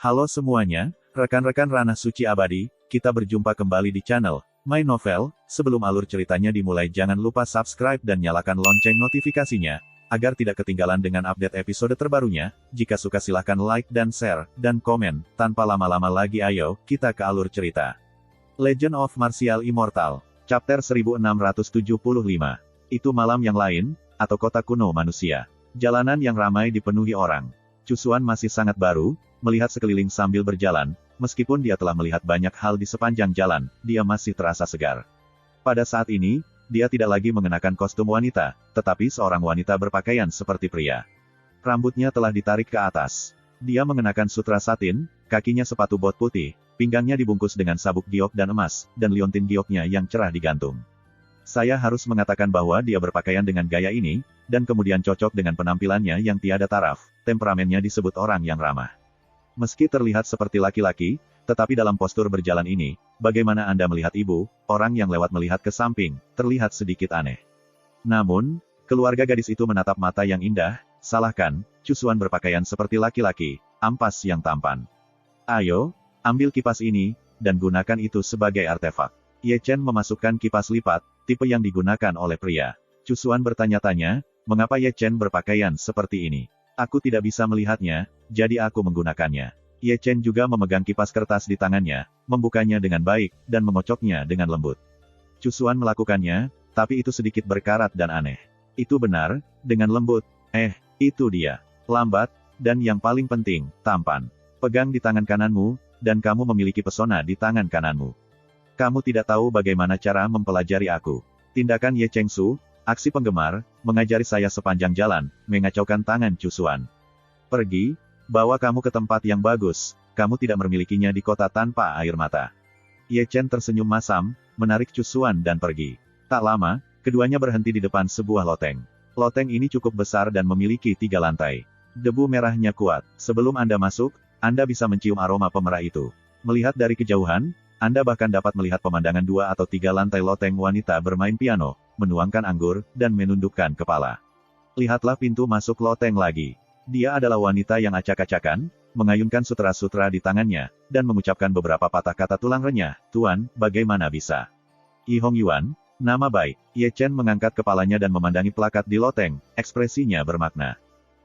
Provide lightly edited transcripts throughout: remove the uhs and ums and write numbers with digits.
Halo semuanya, rekan-rekan Ranah Suci Abadi, kita berjumpa kembali di channel My Novel. Sebelum alur ceritanya dimulai, jangan lupa subscribe dan nyalakan lonceng notifikasinya, agar tidak ketinggalan dengan update episode terbarunya. Jika suka silahkan like dan share, dan komen. Tanpa lama-lama lagi ayo, kita ke alur cerita. Legend of Martial Immortal, Chapter 1675. Itu malam yang lain, atau kota kuno manusia. Jalanan yang ramai dipenuhi orang. Cusuan masih sangat baru, melihat sekeliling sambil berjalan, meskipun dia telah melihat banyak hal di sepanjang jalan, dia masih terasa segar. Pada saat ini, dia tidak lagi mengenakan kostum wanita, tetapi seorang wanita berpakaian seperti pria. Rambutnya telah ditarik ke atas. Dia mengenakan sutra satin, kakinya sepatu bot putih, pinggangnya dibungkus dengan sabuk giok dan emas, dan liontin gioknya yang cerah digantung. Saya harus mengatakan bahwa dia berpakaian dengan gaya ini, dan kemudian cocok dengan penampilannya yang tiada taraf, temperamennya disebut orang yang ramah. Meski terlihat seperti laki-laki, tetapi dalam postur berjalan ini, bagaimana Anda melihat ibu, orang yang lewat melihat ke samping, terlihat sedikit aneh. Namun, keluarga gadis itu menatap mata yang indah, salahkan, Cusuan berpakaian seperti laki-laki, ampas yang tampan. Ayo, ambil kipas ini, dan gunakan itu sebagai artefak. Ye Chen memasukkan kipas lipat, tipe yang digunakan oleh pria. Cusuan bertanya-tanya, mengapa Ye Chen berpakaian seperti ini? Aku tidak bisa melihatnya, jadi aku menggunakannya. Ye Chen juga memegang kipas kertas di tangannya, membukanya dengan baik, dan mengocoknya dengan lembut. Cusuan melakukannya, tapi itu sedikit berkarat dan aneh. Itu benar, dengan lembut. Itu dia. Lambat, dan yang paling penting, tampan. Pegang di tangan kananmu, dan kamu memiliki pesona di tangan kananmu. Kamu tidak tahu bagaimana cara mempelajari aku. Tindakan Ye Chengsu, aksi penggemar, mengajari saya sepanjang jalan, mengacaukan tangan Cusuan. Pergi, bawa kamu ke tempat yang bagus, kamu tidak memilikinya di kota tanpa air mata. Ye Chen tersenyum masam, menarik Cusuan dan pergi. Tak lama, keduanya berhenti di depan sebuah loteng. Loteng ini cukup besar dan memiliki 3 lantai. Debu merahnya kuat. Sebelum Anda masuk, Anda bisa mencium aroma pemerah itu. Melihat dari kejauhan, Anda bahkan dapat melihat pemandangan 2 atau 3 lantai loteng wanita bermain piano, menuangkan anggur, dan menundukkan kepala. Lihatlah pintu masuk loteng lagi. Dia adalah wanita yang acak-acakan, mengayunkan sutra-sutra di tangannya, dan mengucapkan beberapa patah kata tulang renyah. Tuan, bagaimana bisa? Yi Hong Yuan, nama baik. Ye Chen mengangkat kepalanya dan memandangi plakat di loteng, ekspresinya bermakna.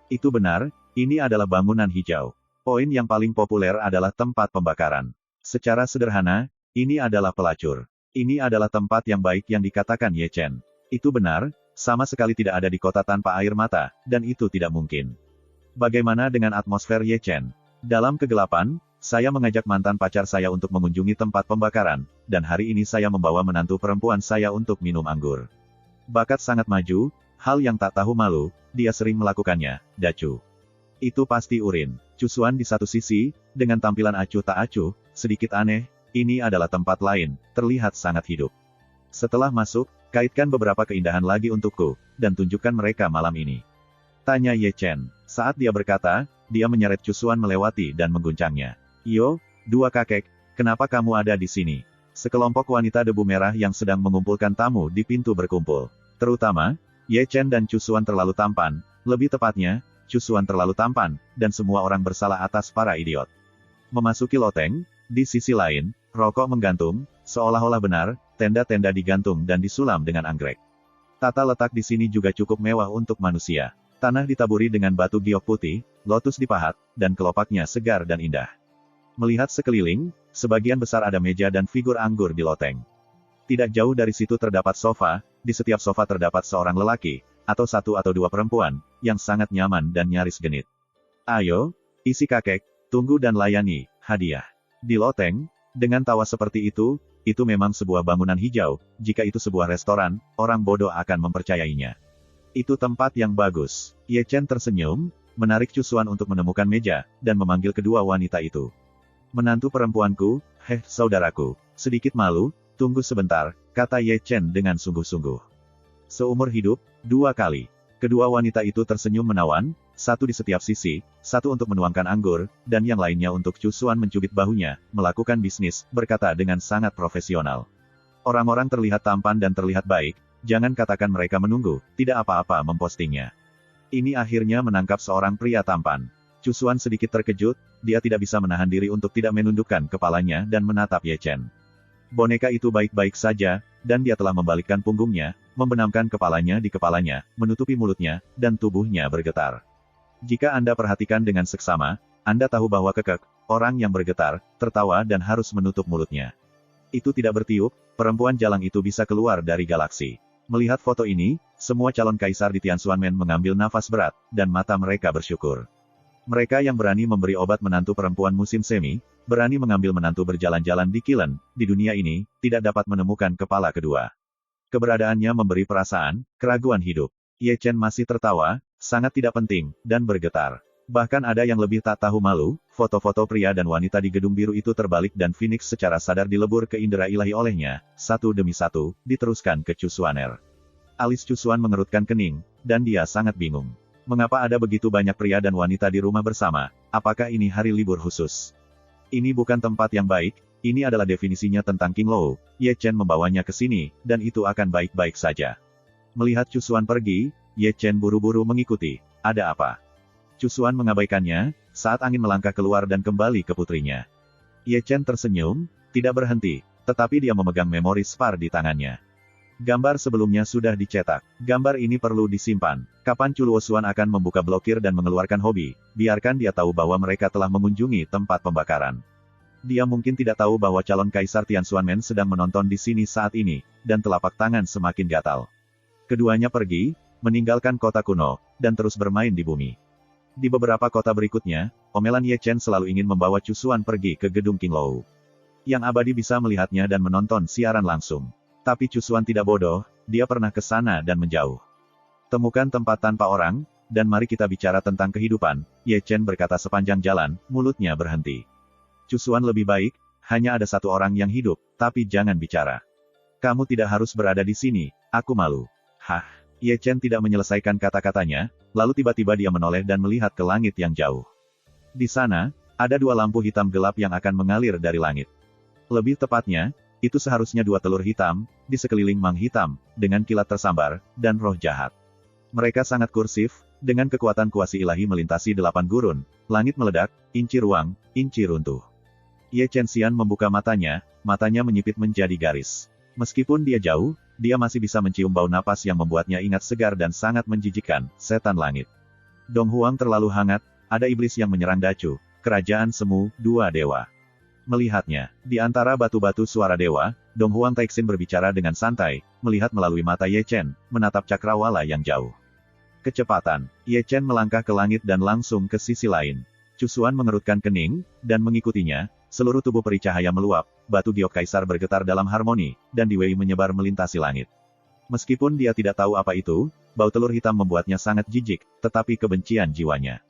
Itu benar, ini adalah bangunan hijau. Poin yang paling populer adalah tempat pembakaran. Secara sederhana, ini adalah pelacur. Ini adalah tempat yang baik yang dikatakan Ye Chen. Itu benar, sama sekali tidak ada di kota tanpa air mata, dan itu tidak mungkin. Bagaimana dengan atmosfer Ye Chen? Dalam kegelapan, saya mengajak mantan pacar saya untuk mengunjungi tempat pembakaran, dan hari ini saya membawa menantu perempuan saya untuk minum anggur. Bakat sangat maju, hal yang tak tahu malu, dia sering melakukannya, Dacu. Itu pasti urin. Cusuan di satu sisi, dengan tampilan acuh tak acuh, sedikit aneh, ini adalah tempat lain, terlihat sangat hidup. Setelah masuk, kaitkan beberapa keindahan lagi untukku, dan tunjukkan mereka malam ini. Tanya Ye Chen. Saat dia berkata, dia menyeret Cusuan melewati dan mengguncangnya. Yo, 2 kakek, kenapa kamu ada di sini? Sekelompok wanita debu merah yang sedang mengumpulkan tamu di pintu berkumpul. Terutama, Ye Chen dan Cusuan terlalu tampan, lebih tepatnya, Cusuan terlalu tampan, dan semua orang bersalah atas para idiot. Memasuki loteng, di sisi lain, rokok menggantung, seolah-olah benar, tenda-tenda digantung dan disulam dengan anggrek. Tata letak di sini juga cukup mewah untuk manusia. Tanah ditaburi dengan batu giok putih, lotus dipahat, dan kelopaknya segar dan indah. Melihat sekeliling, sebagian besar ada meja dan figur anggur di loteng. Tidak jauh dari situ terdapat sofa, di setiap sofa terdapat seorang lelaki, atau 1 atau 2 perempuan, yang sangat nyaman dan nyaris genit. Ayo, isi kakek, tunggu dan layani, hadiah. Di loteng, dengan tawa seperti itu memang sebuah bangunan hijau, jika itu sebuah restoran, orang bodoh akan mempercayainya. Itu tempat yang bagus. Ye Chen tersenyum, menarik Cusuan untuk menemukan meja, dan memanggil kedua wanita itu. Menantu perempuanku, saudaraku, sedikit malu, tunggu sebentar, kata Ye Chen dengan sungguh-sungguh. Seumur hidup, 2 kali. Kedua wanita itu tersenyum menawan, 1 di setiap sisi, 1 untuk menuangkan anggur, dan yang lainnya untuk Cusuan mencubit bahunya, melakukan bisnis, berkata dengan sangat profesional. Orang-orang terlihat tampan dan terlihat baik, jangan katakan mereka menunggu, tidak apa-apa mempostingnya. Ini akhirnya menangkap seorang pria tampan. Cusuan sedikit terkejut, dia tidak bisa menahan diri untuk tidak menundukkan kepalanya dan menatap Ye Chen. Boneka itu baik-baik saja, dan dia telah membalikkan punggungnya, membenamkan kepalanya di kepalanya, menutupi mulutnya, dan tubuhnya bergetar. Jika Anda perhatikan dengan seksama, Anda tahu bahwa kekek, orang yang bergetar, tertawa dan harus menutup mulutnya. Itu tidak bertiup, perempuan jalang itu bisa keluar dari galaksi. Melihat foto ini, semua calon kaisar di Tianxuanmen mengambil nafas berat, dan mata mereka bersyukur. Mereka yang berani memberi obat menantu perempuan musim semi, berani mengambil menantu berjalan-jalan di Kilen, di dunia ini, tidak dapat menemukan kepala kedua. Keberadaannya memberi perasaan, keraguan hidup. Ye Chen masih tertawa, sangat tidak penting, dan bergetar. Bahkan ada yang lebih tak tahu malu, foto-foto pria dan wanita di gedung biru itu terbalik dan Phoenix secara sadar dilebur ke indera ilahi olehnya, satu demi satu, diteruskan ke Cusuaner. Alis Cusuan mengerutkan kening, dan dia sangat bingung. Mengapa ada begitu banyak pria dan wanita di rumah bersama? Apakah ini hari libur khusus? Ini bukan tempat yang baik, ini adalah definisinya tentang King Lou. Ye Chen membawanya ke sini, dan itu akan baik-baik saja. Melihat Cusuan pergi, Ye Chen buru-buru mengikuti. Ada apa? Cusuan mengabaikannya, saat angin melangkah keluar dan kembali ke putrinya. Ye Chen tersenyum, tidak berhenti, tetapi dia memegang memori spar di tangannya. Gambar sebelumnya sudah dicetak. Gambar ini perlu disimpan. Kapan Chuluosuan akan membuka blokir dan mengeluarkan hobi, biarkan dia tahu bahwa mereka telah mengunjungi tempat pembakaran. Dia mungkin tidak tahu bahwa calon kaisar Tianxuanmen sedang menonton di sini saat ini, dan telapak tangan semakin gatal. Keduanya pergi, meninggalkan kota kuno, dan terus bermain di bumi. Di beberapa kota berikutnya, omelan Ye Chen selalu ingin membawa Cusuan pergi ke gedung King Lou. Yang abadi bisa melihatnya dan menonton siaran langsung. Tapi Cusuan tidak bodoh, dia pernah ke sana dan menjauh. Temukan tempat tanpa orang, dan mari kita bicara tentang kehidupan, Ye Chen berkata sepanjang jalan, mulutnya berhenti. Cusuan lebih baik, hanya ada satu orang yang hidup, tapi jangan bicara. Kamu tidak harus berada di sini, aku malu. Hah, Ye Chen tidak menyelesaikan kata-katanya, lalu tiba-tiba dia menoleh dan melihat ke langit yang jauh. Di sana, ada dua lampu hitam gelap yang akan mengalir dari langit. Lebih tepatnya, itu seharusnya dua telur hitam, di sekeliling mang hitam, dengan kilat tersambar, dan roh jahat. Mereka sangat kursif, dengan kekuatan kuasi ilahi melintasi 8 gurun, langit meledak, inci ruang, inci runtuh. Ye Chen Xian membuka matanya menyipit menjadi garis. Meskipun dia jauh, dia masih bisa mencium bau napas yang membuatnya ingat segar dan sangat menjijikkan, setan langit. Dong Huang terlalu hangat, ada iblis yang menyerang Dacu, kerajaan semu, dua dewa. Melihatnya, di antara batu-batu suara dewa, Dong Huang Taixin berbicara dengan santai, melihat melalui mata Ye Chen, menatap cakrawala yang jauh. Kecepatan, Ye Chen melangkah ke langit dan langsung ke sisi lain. Cusuan mengerutkan kening, dan mengikutinya, seluruh tubuh peri cahaya meluap, batu giok kaisar bergetar dalam harmoni, dan di Wei menyebar melintasi langit. Meskipun dia tidak tahu apa itu, bau telur hitam membuatnya sangat jijik, tetapi kebencian jiwanya.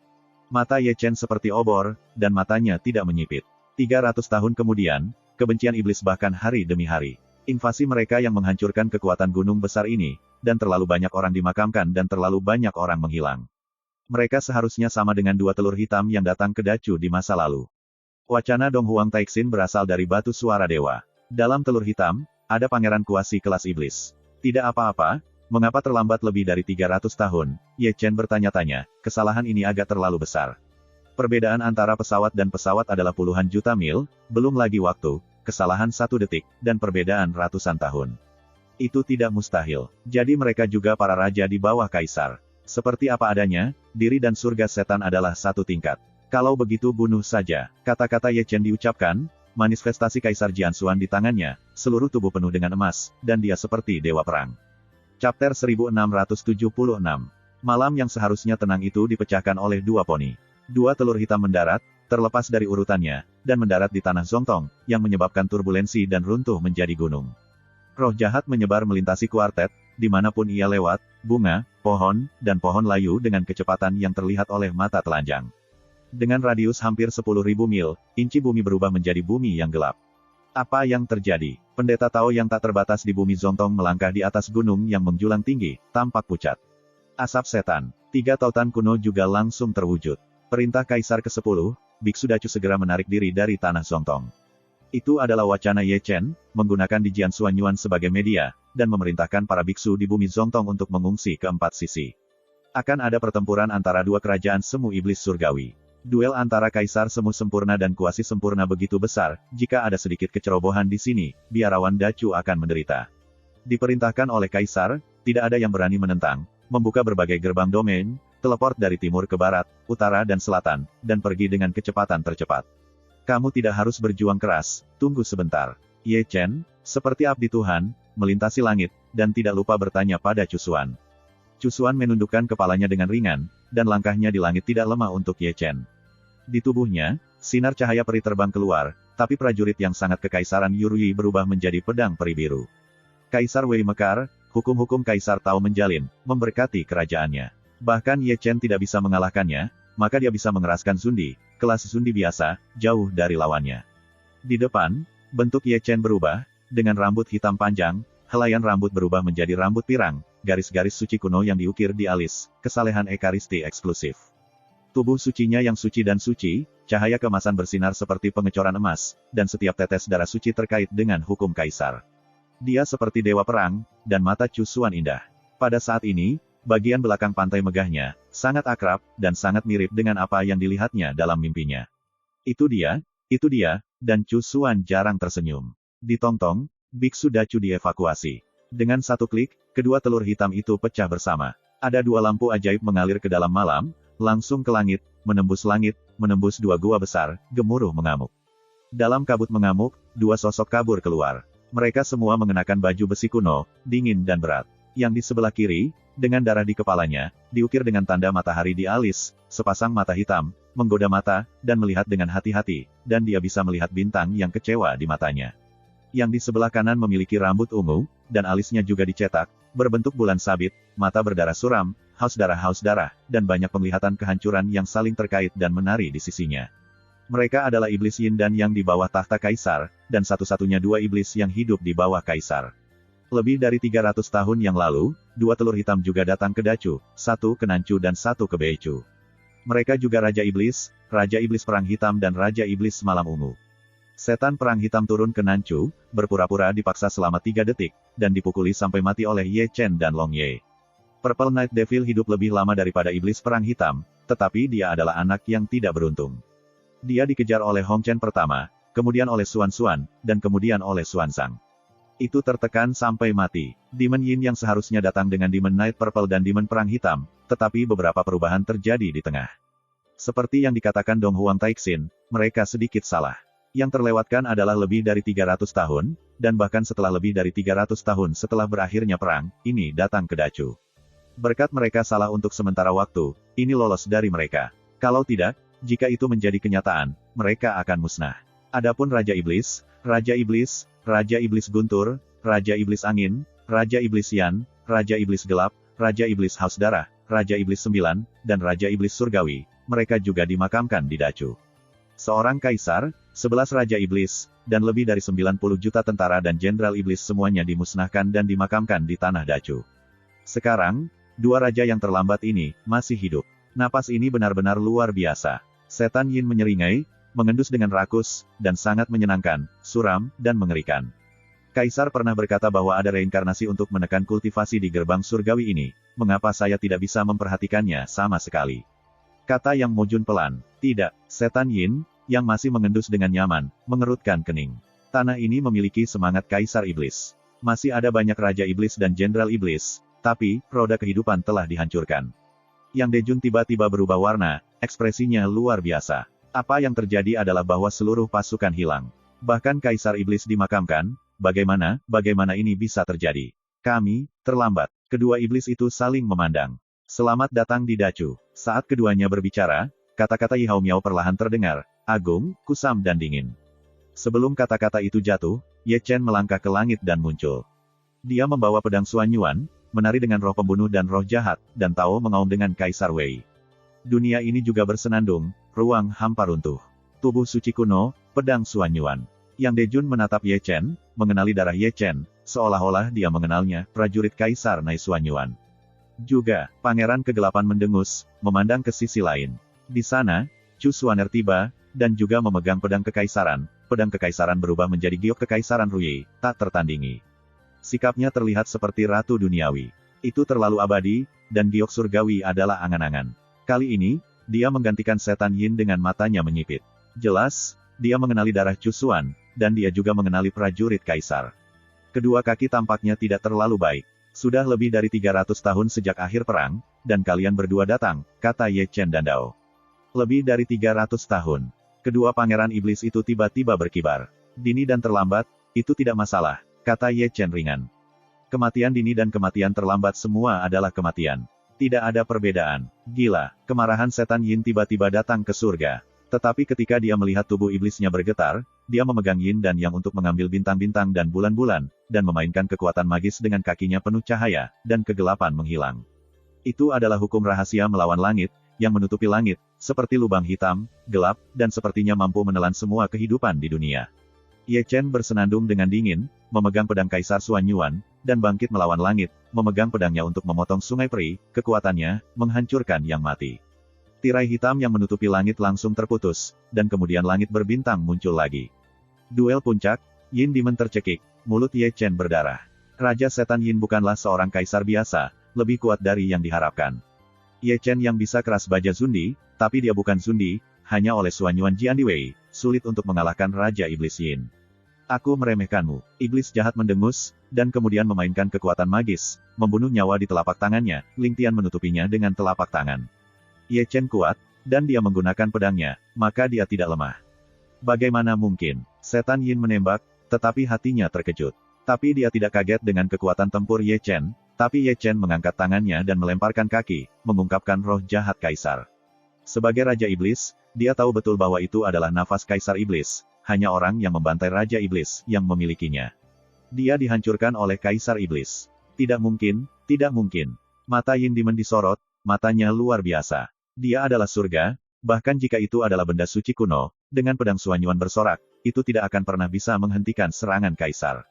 Mata Ye Chen seperti obor, dan matanya tidak menyipit. 300 tahun kemudian, kebencian iblis bahkan hari demi hari. Invasi mereka yang menghancurkan kekuatan gunung besar ini, dan terlalu banyak orang dimakamkan dan terlalu banyak orang menghilang. Mereka seharusnya sama dengan dua telur hitam yang datang ke Dacu di masa lalu. Wacana Dong Huang Taixin berasal dari batu suara dewa. Dalam telur hitam, ada pangeran kuasi kelas iblis. Tidak apa-apa, mengapa terlambat lebih dari 300 tahun? Ye Chen bertanya-tanya, kesalahan ini agak terlalu besar. Perbedaan antara pesawat dan pesawat adalah puluhan juta mil, belum lagi waktu, kesalahan 1 detik, dan perbedaan ratusan tahun. Itu tidak mustahil. Jadi mereka juga para raja di bawah kaisar. Seperti apa adanya, diri dan surga setan adalah satu tingkat. Kalau begitu bunuh saja. Kata-kata Ye Chen diucapkan, manifestasi Kaisar Jianxuan di tangannya, seluruh tubuh penuh dengan emas, dan dia seperti dewa perang. Chapter 1676. Malam yang seharusnya tenang itu dipecahkan oleh dua poni. Dua telur hitam mendarat, terlepas dari urutannya, dan mendarat di tanah Zongtong, yang menyebabkan turbulensi dan runtuh menjadi gunung. Roh jahat menyebar melintasi kuartet, dimanapun ia lewat, bunga, pohon, dan pohon layu dengan kecepatan yang terlihat oleh mata telanjang. Dengan radius hampir 10.000 mil, inci bumi berubah menjadi bumi yang gelap. Apa yang terjadi? Pendeta Tao yang tak terbatas di bumi Zongtong melangkah di atas gunung yang menjulang tinggi, tampak pucat. Asap setan. 3 tautan kuno juga langsung terwujud. Perintah Kaisar ke-10, Biksu Dacu segera menarik diri dari tanah Zongtong. Itu adalah wacana Ye Chen, menggunakan di Jianxuan Yuan sebagai media, dan memerintahkan para biksu di bumi Zongtong untuk mengungsi ke 4 sisi. Akan ada pertempuran antara dua kerajaan semu iblis surgawi. Duel antara kaisar semu sempurna dan kuasi sempurna begitu besar, jika ada sedikit kecerobohan di sini, biarawan Dacu akan menderita. Diperintahkan oleh kaisar, tidak ada yang berani menentang, membuka berbagai gerbang domain, teleport dari timur ke barat, utara dan selatan, dan pergi dengan kecepatan tercepat. Kamu tidak harus berjuang keras, tunggu sebentar. Ye Chen, seperti abdi Tuhan, melintasi langit, dan tidak lupa bertanya pada Cusuan. Cusuan menundukkan kepalanya dengan ringan, dan langkahnya di langit tidak lemah untuk Ye Chen. Di tubuhnya, sinar cahaya peri terbang keluar, tapi prajurit yang sangat kekaisaran Yurui berubah menjadi pedang peri biru. Kaisar Wei mekar, hukum-hukum Kaisar Tao menjalin, memberkati kerajaannya. Bahkan Ye Chen tidak bisa mengalahkannya, maka dia bisa mengeraskan Zundi, kelas Zundi biasa, jauh dari lawannya. Di depan, bentuk Ye Chen berubah, dengan rambut hitam panjang, helaian rambut berubah menjadi rambut pirang, garis-garis suci kuno yang diukir di alis, kesalehan ekaristi eksklusif. Tubuh sucinya yang suci dan suci, cahaya kemasan bersinar seperti pengecoran emas, dan setiap tetes darah suci terkait dengan hukum kaisar. Dia seperti dewa perang, dan mata Cusuan indah. Pada saat ini, bagian belakang pantai megahnya, sangat akrab, dan sangat mirip dengan apa yang dilihatnya dalam mimpinya. Itu dia, dan Cusuan jarang tersenyum. Di Tongtong, Biksu Dacu dievakuasi. Dengan satu klik, kedua telur hitam itu pecah bersama. Ada dua lampu ajaib mengalir ke dalam malam, langsung ke langit, menembus dua gua besar, gemuruh mengamuk. Dalam kabut mengamuk, dua sosok kabur keluar. Mereka semua mengenakan baju besi kuno, dingin dan berat. Yang di sebelah kiri, dengan darah di kepalanya, diukir dengan tanda matahari di alis, sepasang mata hitam, menggoda mata, dan melihat dengan hati-hati, dan dia bisa melihat bintang yang kecewa di matanya. Yang di sebelah kanan memiliki rambut ungu, dan alisnya juga dicetak, berbentuk bulan sabit, mata berdarah suram, haus darah, dan banyak penglihatan kehancuran yang saling terkait dan menari di sisinya. Mereka adalah iblis Yin dan Yang di bawah tahta kaisar, dan satu-satunya dua iblis yang hidup di bawah kaisar. Lebih dari 300 tahun yang lalu, dua telur hitam juga datang ke Dacu, satu ke Nancu dan satu ke Beicu. Mereka juga Raja Iblis Perang Hitam dan Raja Iblis Malam Ungu. Setan Perang Hitam turun ke Nancu, berpura-pura dipaksa selama 3 detik, dan dipukuli sampai mati oleh Ye Chen dan Long Ye. Purple Night Devil hidup lebih lama daripada Iblis Perang Hitam, tetapi dia adalah anak yang tidak beruntung. Dia dikejar oleh Hong Chen pertama, kemudian oleh Xuan Xuan, dan kemudian oleh Xuan Zhang. Itu tertekan sampai mati. Demon Yin yang seharusnya datang dengan Demon Night Purple dan Demon Perang Hitam, tetapi beberapa perubahan terjadi di tengah. Seperti yang dikatakan Dong Huang Taixin, mereka sedikit salah. Yang terlewatkan adalah lebih dari 300 tahun, dan bahkan setelah lebih dari 300 tahun setelah berakhirnya perang, ini datang ke Dacu. Berkat mereka salah untuk sementara waktu, ini lolos dari mereka. Kalau tidak, jika itu menjadi kenyataan, mereka akan musnah. Adapun Raja Iblis Guntur, Raja Iblis Angin, Raja Iblis Yan, Raja Iblis Gelap, Raja Iblis Haus Darah, Raja Iblis 9, dan Raja Iblis Surgawi, mereka juga dimakamkan di Dacu. Seorang kaisar, 11 Raja Iblis, dan lebih dari 90 juta tentara dan jenderal iblis semuanya dimusnahkan dan dimakamkan di tanah Dacu. Sekarang, dua raja yang terlambat ini, masih hidup. Napas ini benar-benar luar biasa. Setan Yin menyeringai, mengendus dengan rakus, dan sangat menyenangkan, suram, dan mengerikan. Kaisar pernah berkata bahwa ada reinkarnasi untuk menekan kultivasi di gerbang surgawi ini, mengapa saya tidak bisa memperhatikannya sama sekali? Kata Yang Mojun pelan. Tidak, Setan Yin, yang masih mengendus dengan nyaman, mengerutkan kening. Tanah ini memiliki semangat Kaisar Iblis. Masih ada banyak Raja Iblis dan Jenderal Iblis, tapi, roda kehidupan telah dihancurkan. Yang Dejun tiba-tiba berubah warna, ekspresinya luar biasa. Apa yang terjadi adalah bahwa seluruh pasukan hilang. Bahkan Kaisar Iblis dimakamkan, bagaimana ini bisa terjadi? Kami, terlambat. Kedua iblis itu saling memandang. Selamat datang di Dacu. Saat keduanya berbicara, kata-kata Yihao Miao perlahan terdengar, agung, kusam dan dingin. Sebelum kata-kata itu jatuh, Ye Chen melangkah ke langit dan muncul. Dia membawa pedang Xuan Yuan, menari dengan roh pembunuh dan roh jahat, dan Tao mengaum dengan Kaisar Wei. Dunia ini juga bersenandung, ruang hampa runtuh. Tubuh suci kuno, pedang Xuan Yuan. Yang Dejun menatap Ye Chen, mengenali darah Ye Chen, seolah-olah dia mengenalnya, prajurit Kaisar Nai Xuan Yuan. Juga, Pangeran Kegelapan mendengus, memandang ke sisi lain. Di sana, Chu Xuaner tiba, dan juga memegang pedang kekaisaran. Pedang kekaisaran berubah menjadi giok kekaisaran Ruyi, tak tertandingi. Sikapnya terlihat seperti ratu duniawi. Itu terlalu abadi, dan giok surgawi adalah angan-angan. Kali ini, dia menggantikan setan Yin dengan matanya menyipit. Jelas, dia mengenali darah Cusuan, dan dia juga mengenali prajurit kaisar. Kedua kaki tampaknya tidak terlalu baik. Sudah lebih dari 300 tahun sejak akhir perang, dan kalian berdua datang, kata Ye Chen dan Dao. Lebih dari 300 tahun. Kedua pangeran iblis itu tiba-tiba berkibar. Dini dan terlambat, itu tidak masalah, kata Ye Chen ringan. Kematian dini dan kematian terlambat semua adalah kematian. Tidak ada perbedaan. Gila, kemarahan setan Yin tiba-tiba datang ke surga. Tetapi ketika dia melihat tubuh iblisnya bergetar, dia memegang Yin dan Yang untuk mengambil bintang-bintang dan bulan-bulan, dan memainkan kekuatan magis dengan kakinya penuh cahaya, dan kegelapan menghilang. Itu adalah hukum rahasia melawan langit, yang menutupi langit, seperti lubang hitam, gelap, dan sepertinya mampu menelan semua kehidupan di dunia. Ye Chen bersenandung dengan dingin, memegang pedang Kaisar Xuan Yuan, dan bangkit melawan langit, memegang pedangnya untuk memotong sungai peri, kekuatannya, menghancurkan yang mati. Tirai hitam yang menutupi langit langsung terputus, dan kemudian langit berbintang muncul lagi. Duel puncak, Yin Demon tercekik, mulut Ye Chen berdarah. Raja Setan Yin bukanlah seorang kaisar biasa, lebih kuat dari yang diharapkan. Ye Chen yang bisa keras baja Zundi, tapi dia bukan Zundi, hanya oleh Xuan Yuan Jiandiwei, sulit untuk mengalahkan Raja Iblis Yin. Aku meremehkanmu. Iblis jahat mendengus, dan kemudian memainkan kekuatan magis, membunuh nyawa di telapak tangannya, Ling Tian menutupinya dengan telapak tangan. Ye Chen kuat, dan dia menggunakan pedangnya, maka dia tidak lemah. Bagaimana mungkin? Setan Yin menembak, tetapi hatinya terkejut. Tapi dia tidak kaget dengan kekuatan tempur Ye Chen, tapi Ye Chen mengangkat tangannya dan melemparkan kaki, mengungkapkan roh jahat kaisar. Sebagai Raja Iblis, dia tahu betul bahwa itu adalah nafas Kaisar Iblis, hanya orang yang membantai Raja Iblis yang memilikinya. Dia dihancurkan oleh Kaisar Iblis. Tidak mungkin, tidak mungkin. Mata Yin Demon disorot, matanya luar biasa. Dia adalah surga, bahkan jika itu adalah benda suci kuno, dengan pedang Xuan Yuan bersorak, itu tidak akan pernah bisa menghentikan serangan Kaisar.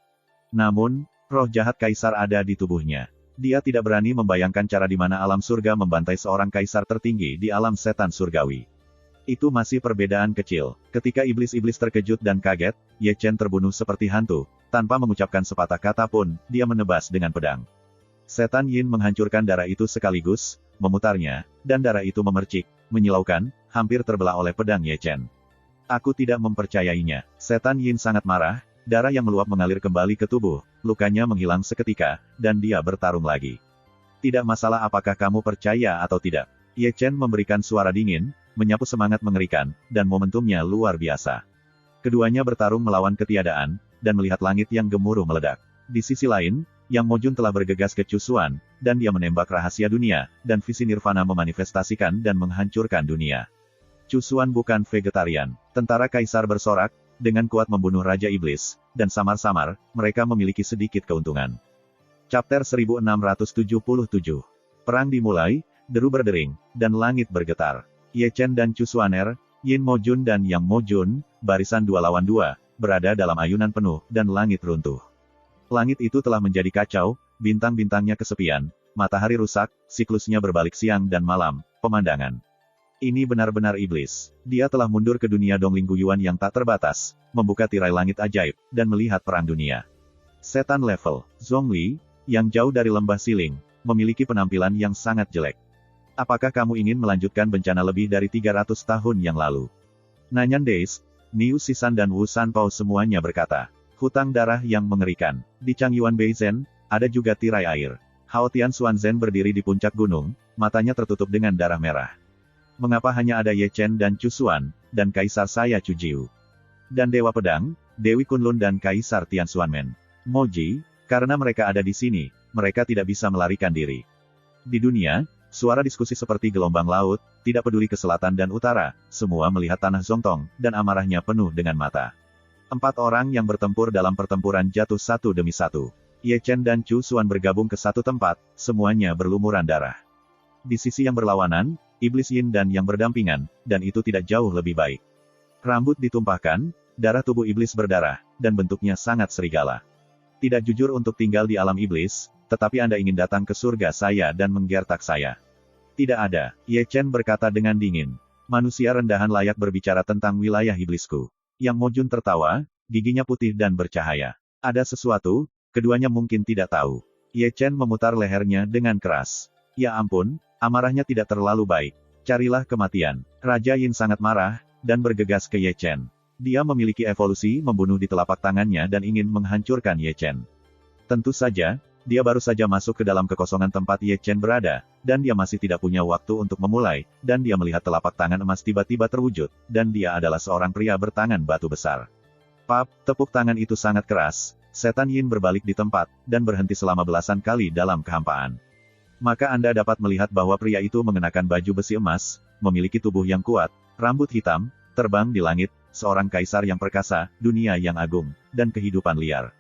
Namun, roh jahat Kaisar ada di tubuhnya. Dia tidak berani membayangkan cara di mana alam surga membantai seorang kaisar tertinggi di alam setan surgawi. Itu masih perbedaan kecil. Ketika iblis-iblis terkejut dan kaget, Ye Chen terbunuh seperti hantu, tanpa mengucapkan sepatah kata pun, dia menebas dengan pedang. Setan Yin menghancurkan darah itu sekaligus, memutarnya, dan darah itu memercik, menyilaukan, hampir terbelah oleh pedang Ye Chen. Aku tidak mempercayainya. Setan Yin sangat marah. Darah yang meluap mengalir kembali ke tubuh, lukanya menghilang seketika, dan dia bertarung lagi. Tidak masalah apakah kamu percaya atau tidak. Ye Chen memberikan suara dingin, menyapu semangat mengerikan, dan momentumnya luar biasa. Keduanya bertarung melawan ketiadaan, dan melihat langit yang gemuruh meledak. Di sisi lain, Yang Mojun telah bergegas ke Cusuan, dan dia menembak rahasia dunia, dan visi nirvana memanifestasikan dan menghancurkan dunia. Cusuan bukan vegetarian. Tentara Kaisar bersorak, dengan kuat membunuh Raja Iblis, dan samar-samar, mereka memiliki sedikit keuntungan. Chapter 1677. Perang dimulai, deru berdering, dan langit bergetar. Ye Chen dan Cusuaner, Yin Mojun dan Yang Mojun, barisan 2 lawan 2, berada dalam ayunan penuh, dan langit runtuh. Langit itu telah menjadi kacau, bintang-bintangnya kesepian, matahari rusak, siklusnya berbalik siang dan malam, pemandangan. Ini benar-benar iblis. Dia telah mundur ke dunia Dongling Guyuan yang tak terbatas, membuka tirai langit ajaib, dan melihat perang dunia. Setan level, Zhongli, yang jauh dari lembah Siling, memiliki penampilan yang sangat jelek. Apakah kamu ingin melanjutkan bencana lebih dari 300 tahun yang lalu? Nanyan Days, Niu Sisan dan Wu Sanpao semuanya berkata. Hutang darah yang mengerikan. Di Changyuan Beizhen, ada juga tirai air. Hao Tian Xuanzhen berdiri di puncak gunung, matanya tertutup dengan darah merah. Mengapa hanya ada Ye Chen dan Cusuan, dan Kaisar saya Chu Jiu? Dan Dewa Pedang, Dewi Kunlun dan Kaisar Tian Xuanmen. Moji, karena mereka ada di sini, mereka tidak bisa melarikan diri. Di dunia, suara diskusi seperti gelombang laut, tidak peduli ke selatan dan utara, semua melihat tanah Zongtong, dan amarahnya penuh dengan mata. 4 orang yang bertempur dalam pertempuran jatuh satu demi satu. Ye Chen dan Chu Xuan bergabung ke satu tempat, semuanya berlumuran darah. Di sisi yang berlawanan, Iblis Yin dan Yang berdampingan, dan itu tidak jauh lebih baik. Rambut ditumpahkan, darah tubuh iblis berdarah, dan bentuknya sangat serigala. Tidak jujur untuk tinggal di alam iblis, tetapi Anda ingin datang ke surga saya dan menggertak saya. Tidak ada, Ye Chen berkata dengan dingin. Manusia rendahan layak berbicara tentang wilayah iblisku. Yang Mojun tertawa, giginya putih dan bercahaya. Ada sesuatu, keduanya mungkin tidak tahu. Ye Chen memutar lehernya dengan keras. Ya ampun, amarahnya tidak terlalu baik. Carilah kematian. Raja Yin sangat marah, dan bergegas ke Ye Chen. Dia memiliki evolusi membunuh di telapak tangannya dan ingin menghancurkan Ye Chen. Tentu saja, dia baru saja masuk ke dalam kekosongan tempat Ye Chen berada, dan dia masih tidak punya waktu untuk memulai, dan dia melihat telapak tangan emas tiba-tiba terwujud, dan dia adalah seorang pria bertangan batu besar. Pap, tepuk tangan itu sangat keras, setan Yin berbalik di tempat, dan berhenti selama belasan kali dalam kehampaan. Maka Anda dapat melihat bahwa pria itu mengenakan baju besi emas, memiliki tubuh yang kuat, rambut hitam, terbang di langit, seorang kaisar yang perkasa, dunia yang agung, dan kehidupan liar.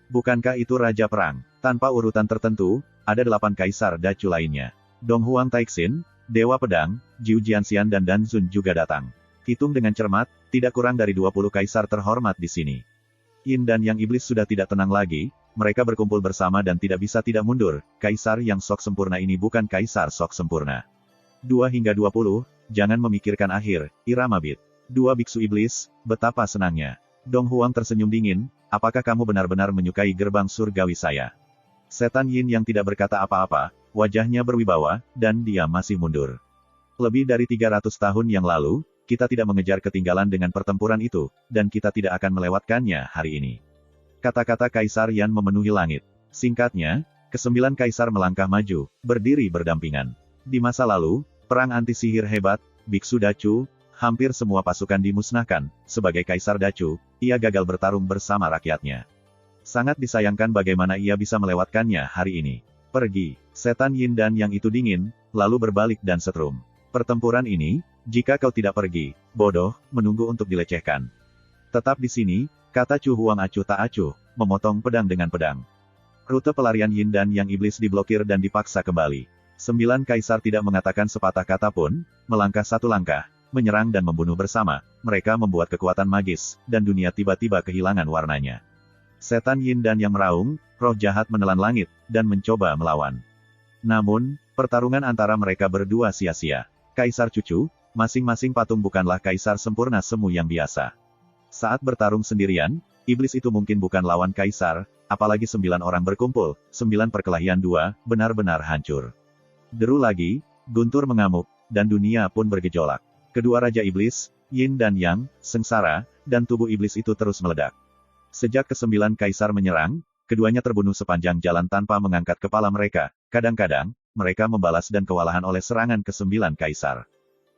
Bukankah itu Raja Perang? Tanpa urutan tertentu, ada 8 kaisar dacu lainnya. Dong Huang Taixin, Dewa Pedang, Jiu Jianxian dan Dan Zun juga datang. Hitung dengan cermat, tidak kurang dari 20 kaisar terhormat di sini. Yin dan Yang Iblis sudah tidak tenang lagi, mereka berkumpul bersama dan tidak bisa tidak mundur. Kaisar yang sok sempurna ini bukan kaisar sok sempurna. 2 hingga 20, jangan memikirkan akhir, irama beat. 2 biksu iblis, betapa senangnya. Dong Huang tersenyum dingin, apakah kamu benar-benar menyukai gerbang surgawi saya? Setan Yin yang tidak berkata apa-apa, wajahnya berwibawa, dan dia masih mundur. Lebih dari 300 tahun yang lalu, kita tidak mengejar ketinggalan dengan pertempuran itu, dan kita tidak akan melewatkannya hari ini. Kata-kata Kaisar Yan memenuhi langit. Singkatnya, ke-9 kaisar melangkah maju, berdiri berdampingan. Di masa lalu, perang anti-sihir hebat, biksu dacu, hampir semua pasukan dimusnahkan. Sebagai Kaisar Dacu, ia gagal bertarung bersama rakyatnya. Sangat disayangkan bagaimana ia bisa melewatkannya hari ini. Pergi. Setan Yin dan Yang itu dingin, lalu berbalik dan setrum. Pertempuran ini, jika kau tidak pergi, bodoh, menunggu untuk dilecehkan. Tetap di sini, kata Chu Huang acuh tak acuh, memotong pedang dengan pedang. Rute pelarian Yin dan Yang Iblis diblokir dan dipaksa kembali. 9 kaisar tidak mengatakan sepatah kata pun, melangkah satu langkah, menyerang dan membunuh bersama. Mereka membuat kekuatan magis, dan dunia tiba-tiba kehilangan warnanya. Setan Yin dan Yang meraung, roh jahat menelan langit, dan mencoba melawan. Namun, pertarungan antara mereka berdua sia-sia. Kaisar cucu, masing-masing patung bukanlah kaisar sempurna semu yang biasa. Saat bertarung sendirian, iblis itu mungkin bukan lawan kaisar, apalagi 9 orang berkumpul, 9 perkelahian 2, benar-benar hancur. Deru lagi, guntur mengamuk, dan dunia pun bergejolak. Kedua Raja Iblis, Yin dan Yang, sengsara, dan tubuh iblis itu terus meledak. Sejak ke-9 kaisar menyerang, keduanya terbunuh sepanjang jalan tanpa mengangkat kepala mereka. Kadang-kadang, mereka membalas dan kewalahan oleh serangan ke-9 kaisar.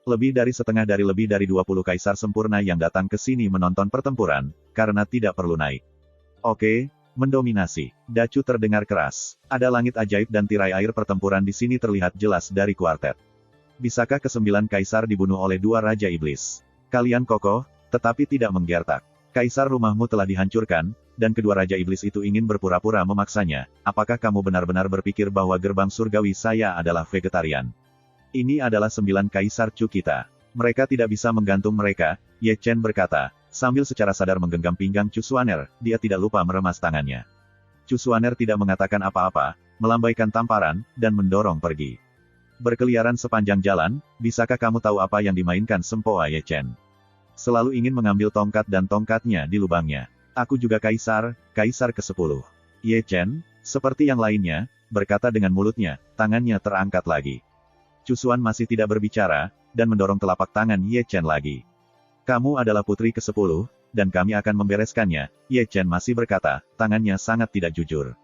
Lebih dari 20 kaisar sempurna yang datang ke sini menonton pertempuran, karena tidak perlu naik. Oke, mendominasi. Dacu terdengar keras. Ada langit ajaib dan tirai air pertempuran di sini terlihat jelas dari kuartet. Bisakah ke-9 kaisar dibunuh oleh 2 Raja Iblis? Kalian kokoh, tetapi tidak menggertak. Kaisar rumahmu telah dihancurkan, dan kedua Raja Iblis itu ingin berpura-pura memaksanya. Apakah kamu benar-benar berpikir bahwa gerbang surgawi saya adalah vegetarian? Ini adalah 9 kaisar Chu kita. Mereka tidak bisa menggantung mereka, Ye Chen berkata, sambil secara sadar menggenggam pinggang Chu Xuaner. Dia tidak lupa meremas tangannya. Chu Xuaner tidak mengatakan apa-apa, melambaikan tamparan, dan mendorong pergi. Berkeliaran sepanjang jalan, bisakah kamu tahu apa yang dimainkan Sempoa Ye Chen? Selalu ingin mengambil tongkat dan tongkatnya di lubangnya. Aku juga kaisar, kaisar ke-10. Ye Chen, seperti yang lainnya, berkata dengan mulutnya, tangannya terangkat lagi. Chu Xuan masih tidak berbicara, dan mendorong telapak tangan Ye Chen lagi. Kamu adalah putri ke-10, dan kami akan membereskannya. Ye Chen masih berkata, tangannya sangat tidak jujur.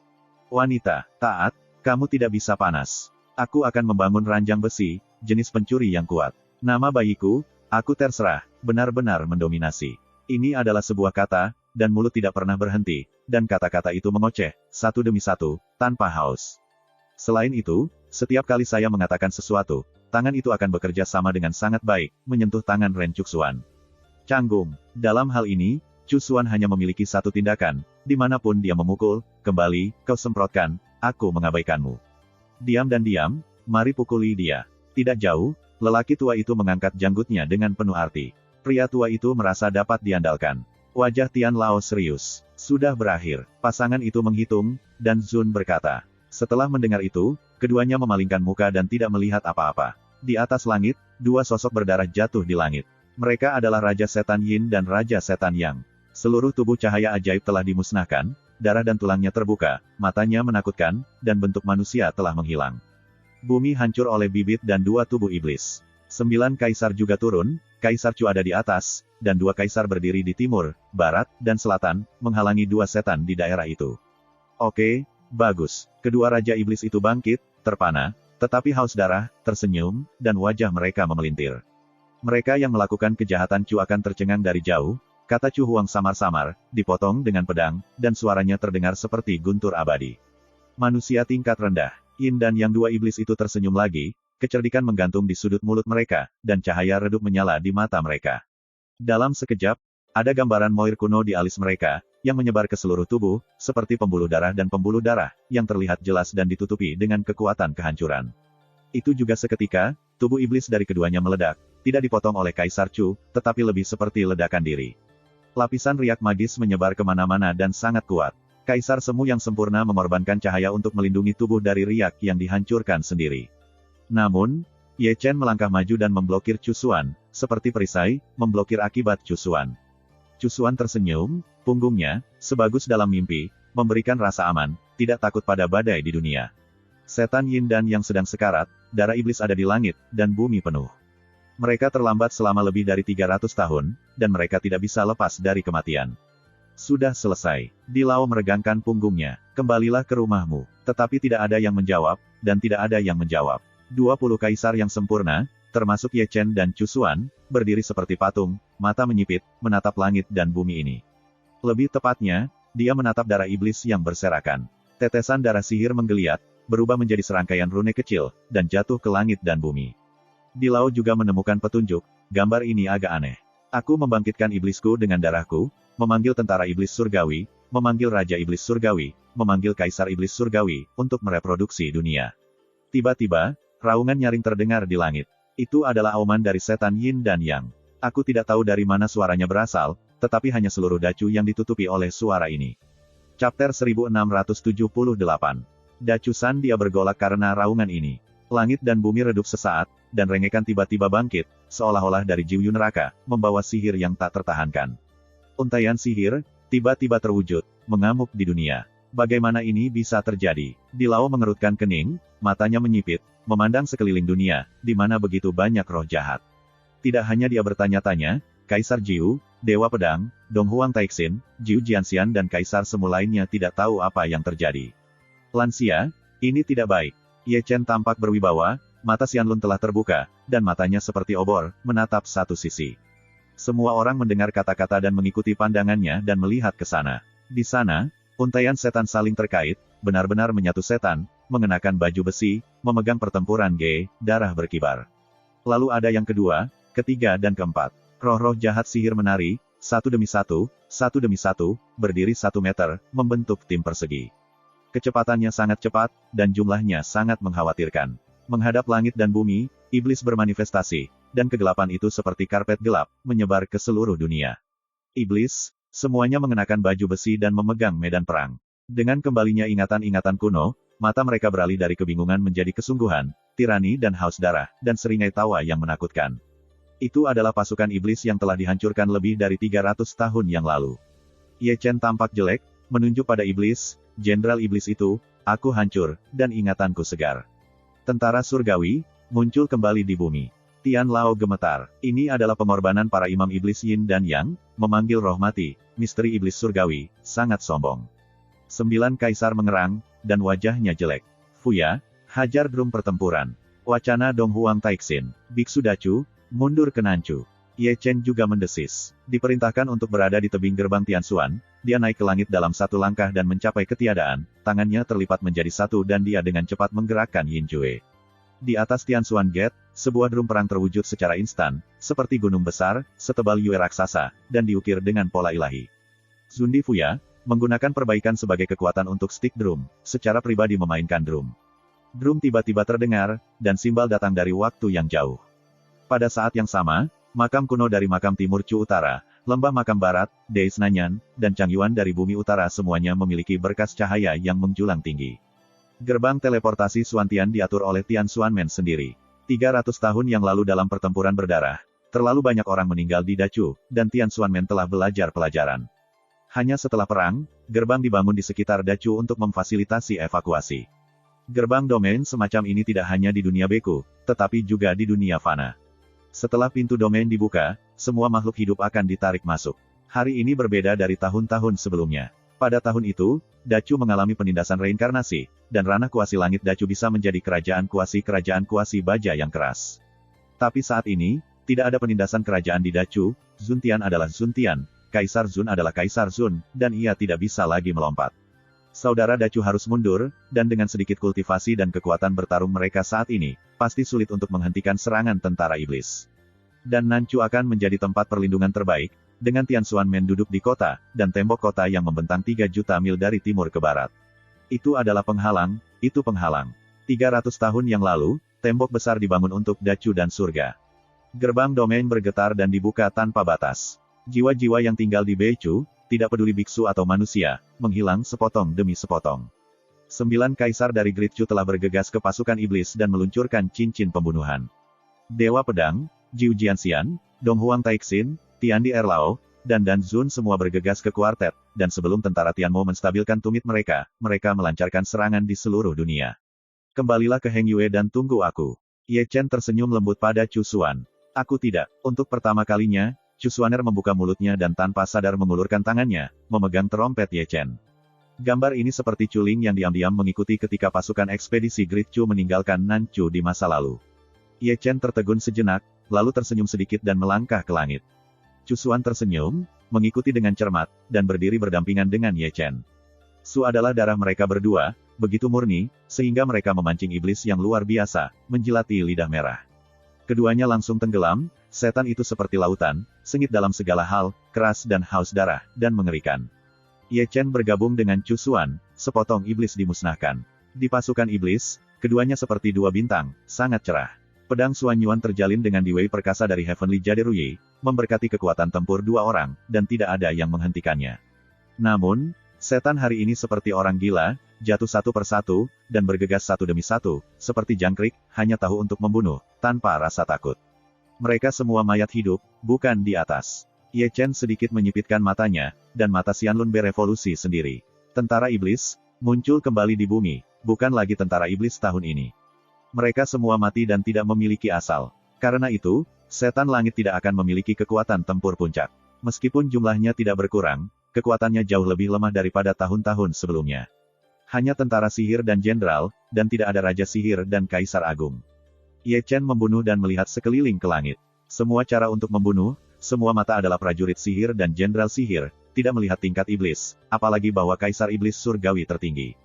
Wanita, taat, kamu tidak bisa panas. Aku akan membangun ranjang besi, jenis pencuri yang kuat. Nama bayiku, aku terserah, benar-benar mendominasi. Ini adalah sebuah kata, dan mulut tidak pernah berhenti, dan kata-kata itu mengoceh, satu demi satu, tanpa haus. Selain itu, setiap kali saya mengatakan sesuatu, tangan itu akan bekerja sama dengan sangat baik, menyentuh tangan Ren Chuxuan. Canggung. Dalam hal ini, Chuxuan hanya memiliki satu tindakan, dimanapun dia memukul, kembali, kau semprotkan, aku mengabaikanmu. Diam dan diam, mari pukuli dia. Tidak jauh, lelaki tua itu mengangkat janggutnya dengan penuh arti. Pria tua itu merasa dapat diandalkan. Wajah Tian Lao serius. Sudah berakhir. Pasangan itu menghitung, dan Zun berkata. Setelah mendengar itu, keduanya memalingkan muka dan tidak melihat apa-apa. Di atas langit, 2 sosok berdarah jatuh di langit. Mereka adalah Raja Setan Yin dan Raja Setan Yang. Seluruh tubuh cahaya ajaib telah dimusnahkan, darah dan tulangnya terbuka, matanya menakutkan, dan bentuk manusia telah menghilang. Bumi hancur oleh bibit dan 2 tubuh iblis. 9 kaisar juga turun, Kaisar Chu ada di atas, dan 2 kaisar berdiri di timur, barat, dan selatan, menghalangi 2 setan di daerah itu. Oke, bagus. Kedua Raja Iblis itu bangkit, terpana, tetapi haus darah, tersenyum, dan wajah mereka memelintir. Mereka yang melakukan kejahatan Chu akan tercengang dari jauh, kata Chu Huang samar-samar, dipotong dengan pedang, dan suaranya terdengar seperti guntur abadi. Manusia tingkat rendah, Yin dan Yang 2 iblis itu tersenyum lagi, kecerdikan menggantung di sudut mulut mereka, dan cahaya redup menyala di mata mereka. Dalam sekejap, ada gambaran moir kuno di alis mereka, yang menyebar ke seluruh tubuh, seperti pembuluh darah dan pembuluh darah, yang terlihat jelas dan ditutupi dengan kekuatan kehancuran. Itu juga seketika, tubuh iblis dari keduanya meledak, tidak dipotong oleh Kaisar Chu, tetapi lebih seperti ledakan diri. Lapisan riak magis menyebar kemana-mana dan sangat kuat. Kaisar Semu yang sempurna mengorbankan cahaya untuk melindungi tubuh dari riak yang dihancurkan sendiri. Namun, Ye Chen melangkah maju dan memblokir Chu Xuan, seperti perisai, memblokir akibat Chu Xuan. Chu Xuan tersenyum, punggungnya, sebagus dalam mimpi, memberikan rasa aman, tidak takut pada badai di dunia. Setan Yin dan Yang sedang sekarat, darah iblis ada di langit, dan bumi penuh. Mereka terlambat selama lebih dari 300 tahun, dan mereka tidak bisa lepas dari kematian. Sudah selesai. Dilao meregangkan punggungnya. Kembalilah ke rumahmu. Tetapi tidak ada yang menjawab, dan tidak ada yang menjawab. 20 kaisar yang sempurna, termasuk Ye Chen dan Chu Xuan, berdiri seperti patung, mata menyipit, menatap langit dan bumi ini. Lebih tepatnya, dia menatap darah iblis yang berserakan. Tetesan darah sihir menggeliat, berubah menjadi serangkaian rune kecil, dan jatuh ke langit dan bumi. Dilao juga menemukan petunjuk, gambar ini agak aneh. Aku membangkitkan iblisku dengan darahku, memanggil tentara iblis surgawi, memanggil raja iblis surgawi, memanggil kaisar iblis surgawi, untuk mereproduksi dunia. Tiba-tiba, raungan nyaring terdengar di langit. Itu adalah auman dari setan Yin dan Yang. Aku tidak tahu dari mana suaranya berasal, tetapi hanya seluruh dacu yang ditutupi oleh suara ini. Chapter 1678. Dacu Sandia bergolak karena raungan ini. Langit dan bumi redup sesaat, dan rengekan tiba-tiba bangkit, seolah-olah dari jiwa neraka, membawa sihir yang tak tertahankan. Untaian sihir, tiba-tiba terwujud, mengamuk di dunia. Bagaimana ini bisa terjadi? Dilao mengerutkan kening, matanya menyipit, memandang sekeliling dunia, di mana begitu banyak roh jahat. Tidak hanya dia bertanya-tanya, Kaisar Jiu, Dewa Pedang, Dong Huang Taixin, Jiu Jianxian dan Kaisar Semu lainnya tidak tahu apa yang terjadi. Lansia, ini tidak baik. Ye Chen tampak berwibawa, mata Xianlun telah terbuka, dan matanya seperti obor, menatap satu sisi. Semua orang mendengar kata-kata dan mengikuti pandangannya dan melihat ke sana. Di sana, untaian setan saling terkait, benar-benar menyatu setan, mengenakan baju besi, memegang pertempuran darah berkibar. Lalu ada yang kedua, ketiga dan keempat. Roh-roh jahat sihir menari, satu demi satu, berdiri 1 meter, membentuk tim persegi. Kecepatannya sangat cepat, dan jumlahnya sangat mengkhawatirkan. Menghadap langit dan bumi, iblis bermanifestasi, dan kegelapan itu seperti karpet gelap, menyebar ke seluruh dunia. Iblis, semuanya mengenakan baju besi dan memegang medan perang. Dengan kembalinya ingatan-ingatan kuno, mata mereka beralih dari kebingungan menjadi kesungguhan, tirani dan haus darah, dan seringai tawa yang menakutkan. Itu adalah pasukan iblis yang telah dihancurkan lebih dari 300 tahun yang lalu. Ye Chen tampak jelek, menunjuk pada iblis, jenderal iblis itu, aku hancur, dan ingatanku segar. Tentara surgawi, muncul kembali di bumi. Tian Lao gemetar. Ini adalah pengorbanan para imam iblis Yin dan Yang, memanggil roh mati, misteri iblis surgawi, sangat sombong. 9 kaisar mengerang, dan wajahnya jelek. Fuya, hajar drum pertempuran. Wacana Dong Huang Taixin, Biksu Dacu, mundur ke Nanchu. Ye Chen juga mendesis. Diperintahkan untuk berada di tebing gerbang Tianxuan, dia naik ke langit dalam 1 langkah dan mencapai ketiadaan, tangannya terlipat menjadi 1 dan dia dengan cepat menggerakkan Yin Jue. Di atas Tianxuan Gate, sebuah drum perang terwujud secara instan, seperti gunung besar, setebal Yue raksasa, dan diukir dengan pola ilahi. Zundi Fuya, menggunakan perbaikan sebagai kekuatan untuk stick drum, secara pribadi memainkan drum. Drum tiba-tiba terdengar, dan simbal datang dari waktu yang jauh. Pada saat yang sama, makam kuno dari makam timur Chu Utara, lembah makam barat, Deis Nanyan, dan Changyuan dari bumi utara semuanya memiliki berkas cahaya yang menjulang tinggi. Gerbang teleportasi Xuantian diatur oleh Tian Xuanmen sendiri. 300 tahun yang lalu dalam pertempuran berdarah, terlalu banyak orang meninggal di Dacu, dan Tian Xuanmen telah belajar pelajaran. Hanya setelah perang, gerbang dibangun di sekitar Dacu untuk memfasilitasi evakuasi. Gerbang domain semacam ini tidak hanya di dunia beku, tetapi juga di dunia fana. Setelah pintu domain dibuka, semua makhluk hidup akan ditarik masuk. Hari ini berbeda dari tahun-tahun sebelumnya. Pada tahun itu, Dacu mengalami penindasan reinkarnasi, dan ranah kuasi langit Dacu bisa menjadi kerajaan kuasi baja yang keras. Tapi saat ini, tidak ada penindasan kerajaan di Dacu. Zuntian adalah Zuntian, Kaisar Zun adalah Kaisar Zun, dan ia tidak bisa lagi melompat. Saudara Dacu harus mundur, dan dengan sedikit kultivasi dan kekuatan bertarung mereka saat ini, pasti sulit untuk menghentikan serangan tentara iblis. Dan Nanchu akan menjadi tempat perlindungan terbaik, dengan Tian Xuanmen duduk di kota, dan tembok kota yang membentang 3 juta mil dari timur ke barat. Itu adalah penghalang, itu penghalang. 300 tahun yang lalu, tembok besar dibangun untuk Dacu dan surga. Gerbang domain bergetar dan dibuka tanpa batas. Jiwa-jiwa yang tinggal di Beichu, tidak peduli biksu atau manusia, menghilang sepotong demi sepotong. 9 kaisar dari Great Chu telah bergegas ke pasukan iblis dan meluncurkan cincin pembunuhan. Dewa Pedang, Jiu Jianxian, Dong Huang Taixin, Tian Di Erlao, dan Dan Zun semua bergegas ke kuartet, dan sebelum tentara Tianmo menstabilkan tumit mereka, mereka melancarkan serangan di seluruh dunia. Kembalilah ke Heng Yue dan tunggu aku. Ye Chen tersenyum lembut pada Chu Xuan. Aku tidak. Untuk pertama kalinya, Chu Xuaner membuka mulutnya dan tanpa sadar mengulurkan tangannya, memegang terompet Ye Chen. Gambar ini seperti Chuling yang diam-diam mengikuti ketika pasukan ekspedisi Great Chu meninggalkan Nanchu di masa lalu. Ye Chen tertegun sejenak, lalu tersenyum sedikit dan melangkah ke langit. Chu Xuan tersenyum, mengikuti dengan cermat, dan berdiri berdampingan dengan Ye Chen. Su adalah darah mereka berdua, begitu murni, sehingga mereka memancing iblis yang luar biasa, menjilati lidah merah. Keduanya langsung tenggelam, setan itu seperti lautan, sengit dalam segala hal, keras dan haus darah, dan mengerikan. Ye Chen bergabung dengan Chu Xuan, sepotong iblis dimusnahkan. Di pasukan iblis, keduanya seperti dua bintang, sangat cerah. Pedang Xuan Yuan terjalin dengan Diwei perkasa dari Heavenly Jade Ruyi, memberkati kekuatan tempur 2 orang, dan tidak ada yang menghentikannya. Namun, setan hari ini seperti orang gila, jatuh satu persatu, dan bergegas satu demi satu, seperti jangkrik, hanya tahu untuk membunuh, tanpa rasa takut. Mereka semua mayat hidup, bukan di atas. Ye Chen sedikit menyipitkan matanya, dan mata Xianlun berevolusi sendiri. Tentara iblis, muncul kembali di bumi, bukan lagi tentara iblis tahun ini. Mereka semua mati dan tidak memiliki asal. Karena itu, setan langit tidak akan memiliki kekuatan tempur puncak. Meskipun jumlahnya tidak berkurang, kekuatannya jauh lebih lemah daripada tahun-tahun sebelumnya. Hanya tentara sihir dan jenderal, dan tidak ada raja sihir dan kaisar agung. Ye Chen membunuh dan melihat sekeliling ke langit. Semua cara untuk membunuh, semua mata adalah prajurit sihir dan jenderal sihir, tidak melihat tingkat iblis, apalagi bahwa kaisar iblis surgawi tertinggi.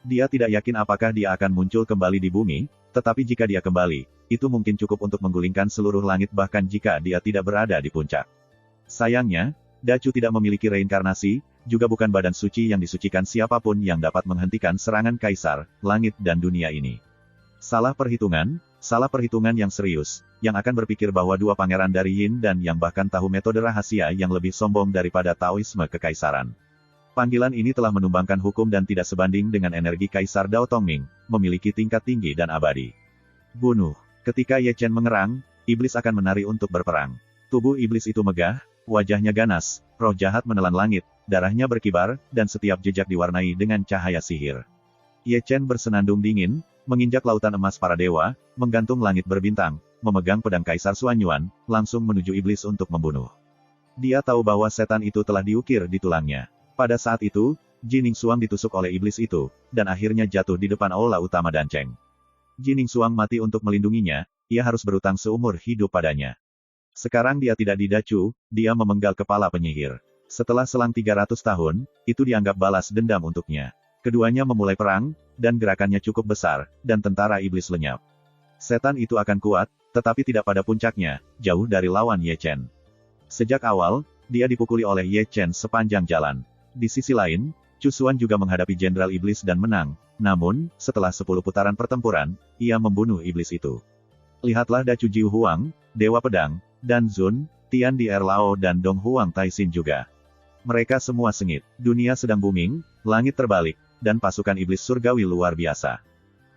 Dia tidak yakin apakah dia akan muncul kembali di bumi, tetapi jika dia kembali, itu mungkin cukup untuk menggulingkan seluruh langit bahkan jika dia tidak berada di puncak. Sayangnya, Dacu tidak memiliki reinkarnasi, juga bukan badan suci yang disucikan siapapun yang dapat menghentikan serangan kaisar, langit dan dunia ini. Salah perhitungan yang serius, yang akan berpikir bahwa 2 pangeran dari Yin dan yang bahkan tahu metode rahasia yang lebih sombong daripada Taoisme kekaisaran. Panggilan ini telah menumbangkan hukum dan tidak sebanding dengan energi Kaisar Dao Tongming, memiliki tingkat tinggi dan abadi. Bunuh. Ketika Ye Chen mengerang, iblis akan menari untuk berperang. Tubuh iblis itu megah, wajahnya ganas, roh jahat menelan langit, darahnya berkibar, dan setiap jejak diwarnai dengan cahaya sihir. Ye Chen bersenandung dingin, menginjak lautan emas para dewa, menggantung langit berbintang, memegang pedang Kaisar Xuan Yuan, langsung menuju iblis untuk membunuh. Dia tahu bahwa setan itu telah diukir di tulangnya. Pada saat itu, Jining Xuang ditusuk oleh iblis itu, dan akhirnya jatuh di depan aula utama Danceng. Jining Xuang mati untuk melindunginya, ia harus berutang seumur hidup padanya. Sekarang dia tidak di Dacu, dia memenggal kepala penyihir. Setelah selang 300 tahun, itu dianggap balas dendam untuknya. Keduanya memulai perang, dan gerakannya cukup besar, dan tentara iblis lenyap. Setan itu akan kuat, tetapi tidak pada puncaknya, jauh dari lawan Ye Chen. Sejak awal, dia dipukuli oleh Ye Chen sepanjang jalan. Di sisi lain, Chu Xuan juga menghadapi jenderal iblis dan menang, namun, setelah 10 putaran pertempuran, ia membunuh iblis itu. Lihatlah Dacu Jiu Huang, Dewa Pedang, Dan Zun, Tian Di Erlao dan Dong Huang Taixin juga. Mereka semua sengit, dunia sedang booming, langit terbalik, dan pasukan iblis surgawi luar biasa.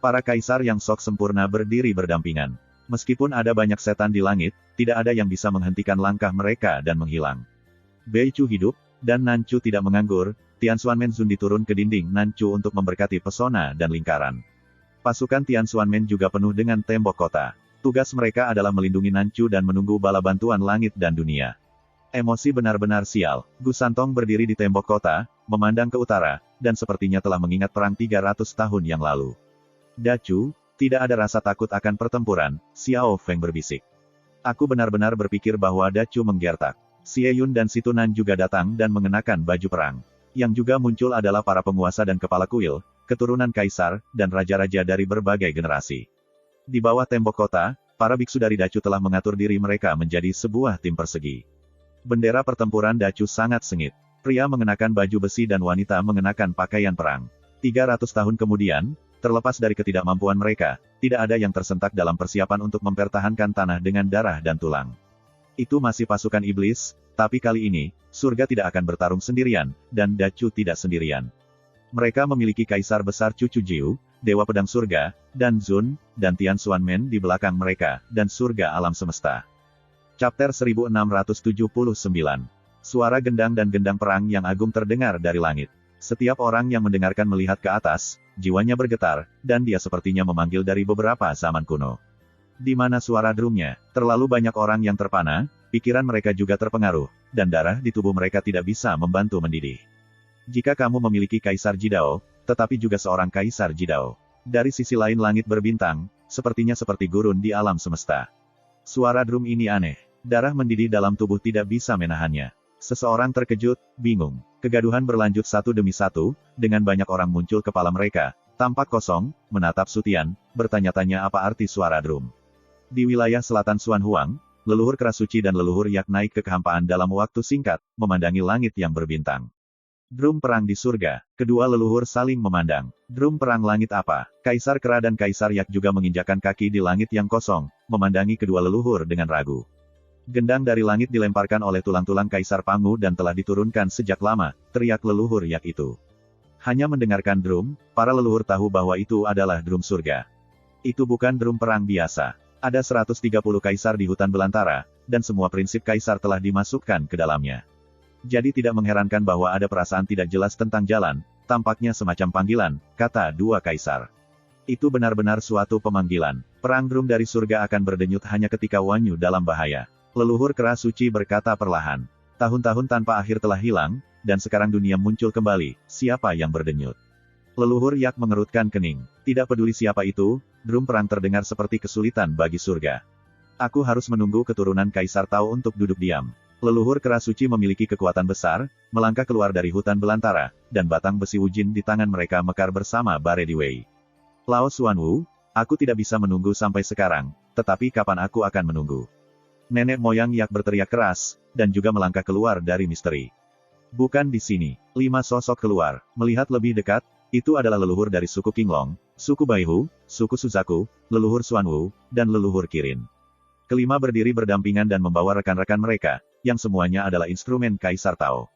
Para kaisar yang sok sempurna berdiri berdampingan. Meskipun ada banyak setan di langit, tidak ada yang bisa menghentikan langkah mereka dan menghilang. Beichu hidup, dan Nanchu tidak menganggur. Tian Xuanmen Zun diturun ke dinding Nanchu untuk memberkati pesona dan lingkaran. Pasukan Tian Xuanmen juga penuh dengan tembok kota. Tugas mereka adalah melindungi Nanchu dan menunggu bala bantuan langit dan dunia. Emosi benar-benar sial. Gu Santong berdiri di tembok kota, memandang ke utara, dan sepertinya telah mengingat perang 300 tahun yang lalu. Dacu, tidak ada rasa takut akan pertempuran, Xiao Feng berbisik. Aku benar-benar berpikir bahwa Dacu menggertak. Xie Yun dan Situ Nan juga datang dan mengenakan baju perang. Yang juga muncul adalah para penguasa dan kepala kuil, keturunan kaisar, dan raja-raja dari berbagai generasi. Di bawah tembok kota, para biksu dari Dacu telah mengatur diri mereka menjadi sebuah tim persegi. Bendera pertempuran Dacu sangat sengit. Pria mengenakan baju besi dan wanita mengenakan pakaian perang. 300 tahun kemudian, terlepas dari ketidakmampuan mereka, tidak ada yang tersentak dalam persiapan untuk mempertahankan tanah dengan darah dan tulang. Itu masih pasukan iblis, tapi kali ini, surga tidak akan bertarung sendirian, dan Dacu tidak sendirian. Mereka memiliki kaisar besar Cucu Jiu, Dewa Pedang Surga, dan Zun, dan Tian Xuanmen di belakang mereka, dan surga alam semesta. Chapter 1679. Suara gendang dan gendang perang yang agung terdengar dari langit. Setiap orang yang mendengarkan melihat ke atas, jiwanya bergetar, dan dia sepertinya memanggil dari beberapa zaman kuno. Di mana suara drumnya? Terlalu banyak orang yang terpana, pikiran mereka juga terpengaruh, dan darah di tubuh mereka tidak bisa membantu mendidih. Jika kamu memiliki Kaisar Jidao, tetapi juga seorang Kaisar Jidao. Dari sisi lain langit berbintang, sepertinya seperti gurun di alam semesta. Suara drum ini aneh. Darah mendidih dalam tubuh tidak bisa menahannya. Seseorang terkejut, bingung. Kegaduhan berlanjut satu demi satu, dengan banyak orang muncul kepala mereka, tampak kosong, menatap Sutian, bertanya-tanya apa arti suara drum. Di wilayah selatan Suan Huang, leluhur Kerasuci dan leluhur Yak naik ke kehampaan dalam waktu singkat, memandangi langit yang berbintang. Drum perang di surga. Kedua leluhur saling memandang. Drum perang langit apa? Kaisar Kera dan Kaisar Yak juga menginjakan kaki di langit yang kosong, memandangi kedua leluhur dengan ragu. Gendang dari langit dilemparkan oleh tulang-tulang Kaisar Pangu dan telah diturunkan sejak lama, teriak leluhur Yak itu. Hanya mendengarkan drum, para leluhur tahu bahwa itu adalah drum surga. Itu bukan drum perang biasa. Ada 130 kaisar di hutan belantara, dan semua prinsip kaisar telah dimasukkan ke dalamnya. Jadi tidak mengherankan bahwa ada perasaan tidak jelas tentang jalan, tampaknya semacam panggilan, kata dua kaisar. Itu benar-benar suatu pemanggilan. Perang drum dari surga akan berdenyut hanya ketika Wanyu dalam bahaya. Leluhur Kera Suci berkata perlahan. Tahun-tahun tanpa akhir telah hilang, dan sekarang dunia muncul kembali, siapa yang berdenyut? Leluhur Yak mengerutkan kening. Tidak peduli siapa itu, drum perang terdengar seperti kesulitan bagi surga. Aku harus menunggu keturunan Kaisar Tao untuk duduk diam. Leluhur Kera Suci memiliki kekuatan besar, melangkah keluar dari hutan belantara, dan batang besi Wujin di tangan mereka mekar bersama Bare di Wei. Lao Xuanwu, aku tidak bisa menunggu sampai sekarang, tetapi kapan aku akan menunggu? Nenek moyang Yak berteriak keras, dan juga melangkah keluar dari misteri. Bukan di sini. 5 sosok keluar, melihat lebih dekat, itu adalah leluhur dari suku Qinglong, suku Baihu, suku Suzaku, leluhur Xuanwu, dan leluhur Kirin. Kelima berdiri berdampingan dan membawa rekan-rekan mereka, yang semuanya adalah instrumen Kaisar Tao.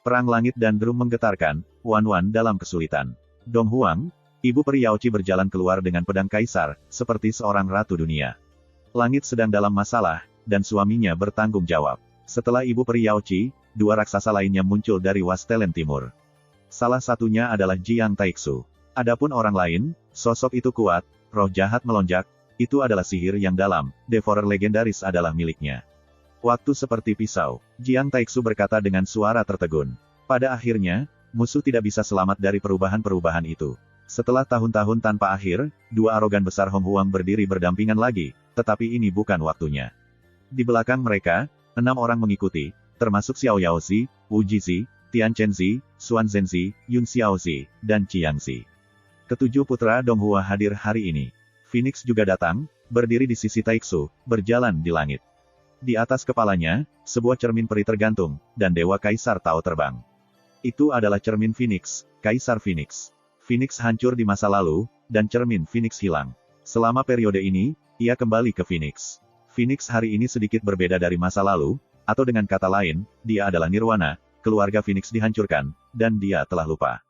Perang langit dan drum menggetarkan, Wan dalam kesulitan. Dong Huang, ibu peri Yaoqi berjalan keluar dengan pedang Kaisar, seperti seorang ratu dunia. Langit sedang dalam masalah, dan suaminya bertanggung jawab. Setelah ibu peri Yaoqi, 2 raksasa lainnya muncul dari Wastelen Timur. Salah satunya adalah Jiang Taixu. Adapun orang lain, sosok itu kuat, roh jahat melonjak, itu adalah sihir yang dalam, Devourer legendaris adalah miliknya. Waktu seperti pisau, Jiang Taixu berkata dengan suara tertegun. Pada akhirnya, musuh tidak bisa selamat dari perubahan-perubahan itu. Setelah tahun-tahun tanpa akhir, 2 arogan besar Hong Huang berdiri berdampingan lagi, tetapi ini bukan waktunya. Di belakang mereka, 6 orang mengikuti, termasuk Xiao Yaozi, Wu Jizi, Tian Chenzi, Xuan Zhenzi, Yun Xiaozi, dan Qiangzi. Ketujuh putra Donghua hadir hari ini. Phoenix juga datang, berdiri di sisi Taixu, berjalan di langit. Di atas kepalanya, sebuah cermin peri tergantung, dan Dewa Kaisar Tao terbang. Itu adalah cermin Phoenix, Kaisar Phoenix. Phoenix hancur di masa lalu, dan cermin Phoenix hilang. Selama periode ini, ia kembali ke Phoenix. Phoenix hari ini sedikit berbeda dari masa lalu, atau dengan kata lain, dia adalah Nirwana, keluarga Phoenix dihancurkan, dan dia telah lupa.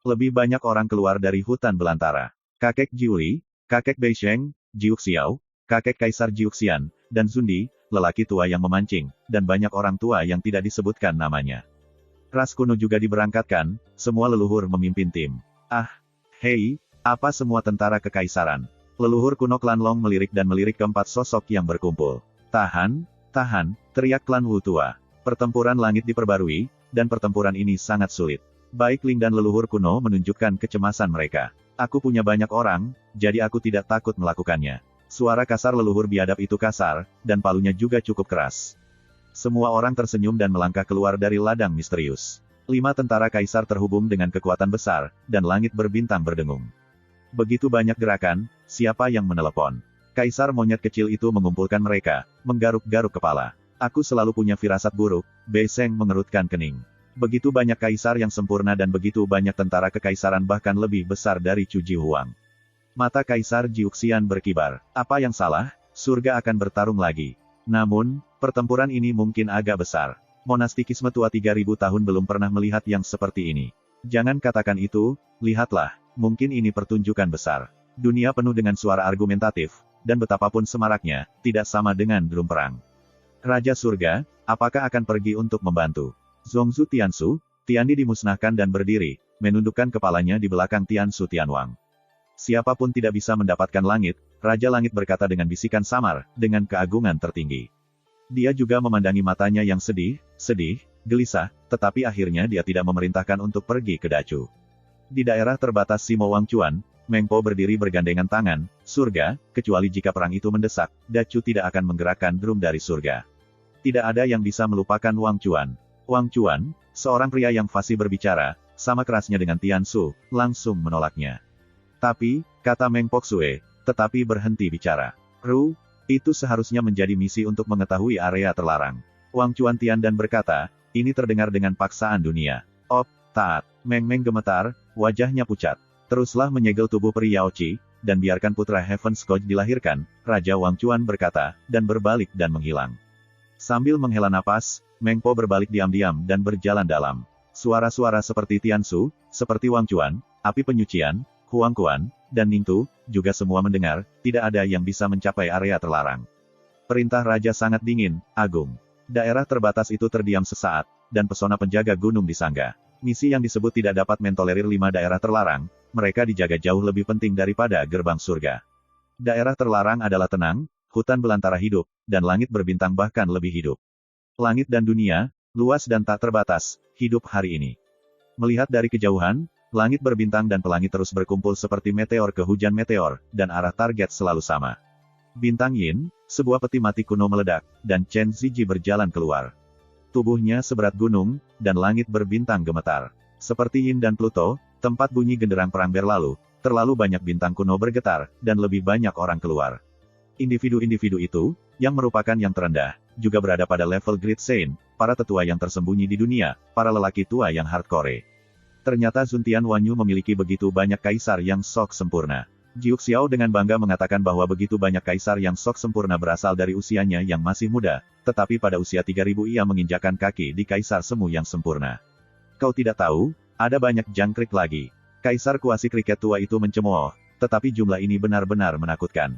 Lebih banyak orang keluar dari hutan belantara. Kakek Jiuli, kakek Beisheng, Jiuk Xiao, kakek Kaisar Jiuxian, dan Zundi, lelaki tua yang memancing, dan banyak orang tua yang tidak disebutkan namanya. Ras kuno juga diberangkatkan, semua leluhur memimpin tim. Ah, hei, apa semua tentara kekaisaran? Leluhur kuno klan Long melirik dan melirik keempat sosok yang berkumpul. Tahan, tahan, teriak klan Wu tua. Pertempuran langit diperbarui, dan pertempuran ini sangat sulit. Baik Ling dan leluhur kuno menunjukkan kecemasan mereka. Aku punya banyak orang, jadi aku tidak takut melakukannya. Suara kasar leluhur biadab itu kasar, dan palunya juga cukup keras. Semua orang tersenyum dan melangkah keluar dari ladang misterius. 5 tentara kaisar terhubung dengan kekuatan besar, dan langit berbintang berdengung. Begitu banyak gerakan, siapa yang menelepon? Kaisar monyet kecil itu mengumpulkan mereka, menggaruk-garuk kepala. Aku selalu punya firasat buruk, Bei Seng mengerutkan kening. Begitu banyak kaisar yang sempurna dan begitu banyak tentara kekaisaran bahkan lebih besar dari Chu Ji Huang. Mata Kaisar Jiuxian berkibar. Apa yang salah? Surga akan bertarung lagi. Namun, pertempuran ini mungkin agak besar. Monastikisme tua 3000 tahun belum pernah melihat yang seperti ini. Jangan katakan itu, lihatlah. Mungkin ini pertunjukan besar. Dunia penuh dengan suara argumentatif, dan betapapun semaraknya, tidak sama dengan drum perang. Raja Surga, apakah akan pergi untuk membantu? Zhongzu Tiansu, Tiandi dimusnahkan dan berdiri, menundukkan kepalanya di belakang Tiansu Tianwang. Siapapun tidak bisa mendapatkan langit, Raja Langit berkata dengan bisikan samar, dengan keagungan tertinggi. Dia juga memandangi matanya yang sedih, gelisah, tetapi akhirnya dia tidak memerintahkan untuk pergi ke Dacu. Di daerah terbatas Simo Wangchuan, Meng Po berdiri bergandengan tangan, surga, kecuali jika perang itu mendesak, Dacu tidak akan menggerakkan drum dari surga. Tidak ada yang bisa melupakan Wangchuan. Wangchuan, seorang pria yang fasih berbicara, sama kerasnya dengan Tiansu, langsung menolaknya. Tapi, kata Meng Poksue, tetapi berhenti bicara. Ru, itu seharusnya menjadi misi untuk mengetahui area terlarang. Wangchuan Tian dan berkata, ini terdengar dengan paksaan dunia. Op, taat. Meng gemetar, wajahnya pucat. Teruslah menyegel tubuh peri Yao Qi, dan biarkan putra Heaven's Coach dilahirkan, Raja Wangchuan berkata, dan berbalik dan menghilang. Sambil menghela napas, Meng Po berbalik diam-diam dan berjalan dalam. Suara-suara seperti Tiansu, seperti Wangchuan, api penyucian, Huang Quan, dan Ningtu, juga semua mendengar, tidak ada yang bisa mencapai area terlarang. Perintah Raja sangat dingin, agung. Daerah terbatas itu terdiam sesaat, dan pesona penjaga gunung disangga. Misi yang disebut tidak dapat mentolerir 5 daerah terlarang, mereka dijaga jauh lebih penting daripada gerbang surga. Daerah terlarang adalah tenang, hutan belantara hidup, dan langit berbintang bahkan lebih hidup. Langit dan dunia, luas dan tak terbatas, hidup hari ini. Melihat dari kejauhan, langit berbintang dan pelangi terus berkumpul seperti meteor ke hujan meteor, dan arah target selalu sama. Bintang Yin, sebuah peti mati kuno meledak, dan Chen Ziji berjalan keluar. Tubuhnya seberat gunung, dan langit berbintang gemetar. Seperti Yin dan Pluto, tempat bunyi genderang perang berlalu, terlalu banyak bintang kuno bergetar, dan lebih banyak orang keluar. Individu-individu itu, yang merupakan yang terendah, juga berada pada level Great Saint, para tetua yang tersembunyi di dunia, para lelaki tua yang hardcore. Ternyata Zuntian Wanyu memiliki begitu banyak kaisar yang sok sempurna. Jiuk Xiao dengan bangga mengatakan bahwa begitu banyak kaisar yang sok sempurna berasal dari usianya yang masih muda, tetapi pada usia 3000 ia menginjakan kaki di kaisar semu yang sempurna. Kau tidak tahu, ada banyak jangkrik lagi. Kaisar kuasi kriket tua itu mencemooh, tetapi jumlah ini benar-benar menakutkan.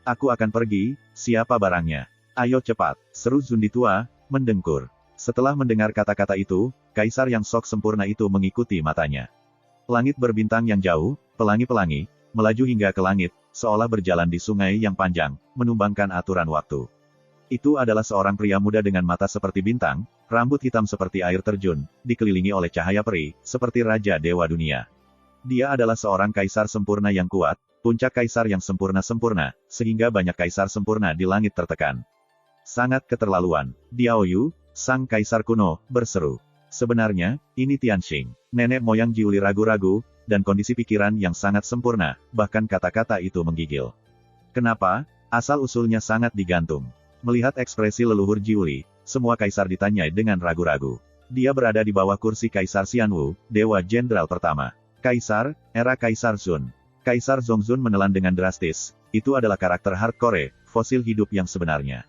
Aku akan pergi, siapa barangnya? Ayo cepat, seru Zundi tua, mendengkur. Setelah mendengar kata-kata itu, kaisar yang sok sempurna itu mengikuti matanya. Langit berbintang yang jauh, pelangi-pelangi, melaju hingga ke langit, seolah berjalan di sungai yang panjang, menumbangkan aturan waktu. Itu adalah seorang pria muda dengan mata seperti bintang, rambut hitam seperti air terjun, dikelilingi oleh cahaya peri, seperti Raja Dewa Dunia. Dia adalah seorang kaisar sempurna yang kuat, puncak kaisar yang sempurna-sempurna, sehingga banyak kaisar sempurna di langit tertekan. Sangat keterlaluan. Diao Yu, sang kaisar kuno, berseru. Sebenarnya, ini Tianxing. Nenek moyang Jiuli ragu-ragu, dan kondisi pikiran yang sangat sempurna, bahkan kata-kata itu menggigil. Kenapa? Asal-usulnya sangat digantung. Melihat ekspresi leluhur Jiuli, semua kaisar ditanyai dengan ragu-ragu. Dia berada di bawah kursi Kaisar Xianwu, Dewa Jenderal pertama. Kaisar, era Kaisar Zun. Kaisar Zongzun menelan dengan drastis, itu adalah karakter hardcore, fosil hidup yang sebenarnya.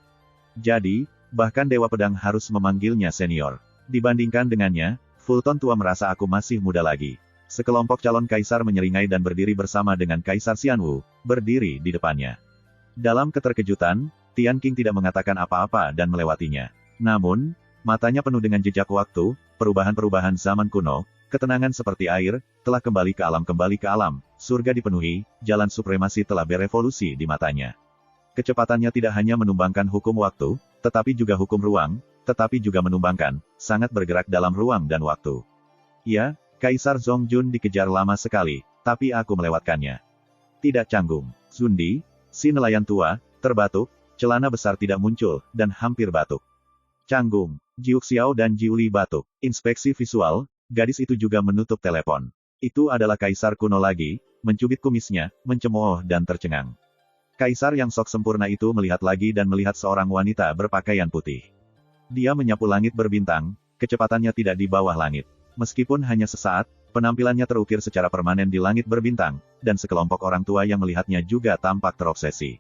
Jadi, bahkan Dewa Pedang harus memanggilnya senior. Dibandingkan dengannya, Fulton tua merasa aku masih muda lagi. Sekelompok calon kaisar menyeringai dan berdiri bersama dengan Kaisar Xianwu, berdiri di depannya. Dalam keterkejutan, Tian Qing tidak mengatakan apa-apa dan melewatinya. Namun, matanya penuh dengan jejak waktu, perubahan-perubahan zaman kuno, ketenangan seperti air, telah kembali ke alam, surga dipenuhi, jalan supremasi telah berevolusi di matanya. Kecepatannya tidak hanya menumbangkan hukum waktu, tetapi juga hukum ruang, tetapi juga menumbangkan, sangat bergerak dalam ruang dan waktu. Ya, Kaisar Zongjun dikejar lama sekali, tapi aku melewatkannya. Tidak canggung. Zundi, si nelayan tua, terbatuk, celana besar tidak muncul, dan hampir batuk. Canggung. Jiu Xiao dan Jiu Li batuk. Inspeksi visual, gadis itu juga menutup telepon. Itu adalah kaisar kuno lagi, mencubit kumisnya, mencemooh dan tercengang. Kaisar yang sok sempurna itu melihat lagi dan melihat seorang wanita berpakaian putih. Dia menyapu langit berbintang, kecepatannya tidak di bawah langit. Meskipun hanya sesaat, penampilannya terukir secara permanen di langit berbintang, dan sekelompok orang tua yang melihatnya juga tampak terobsesi.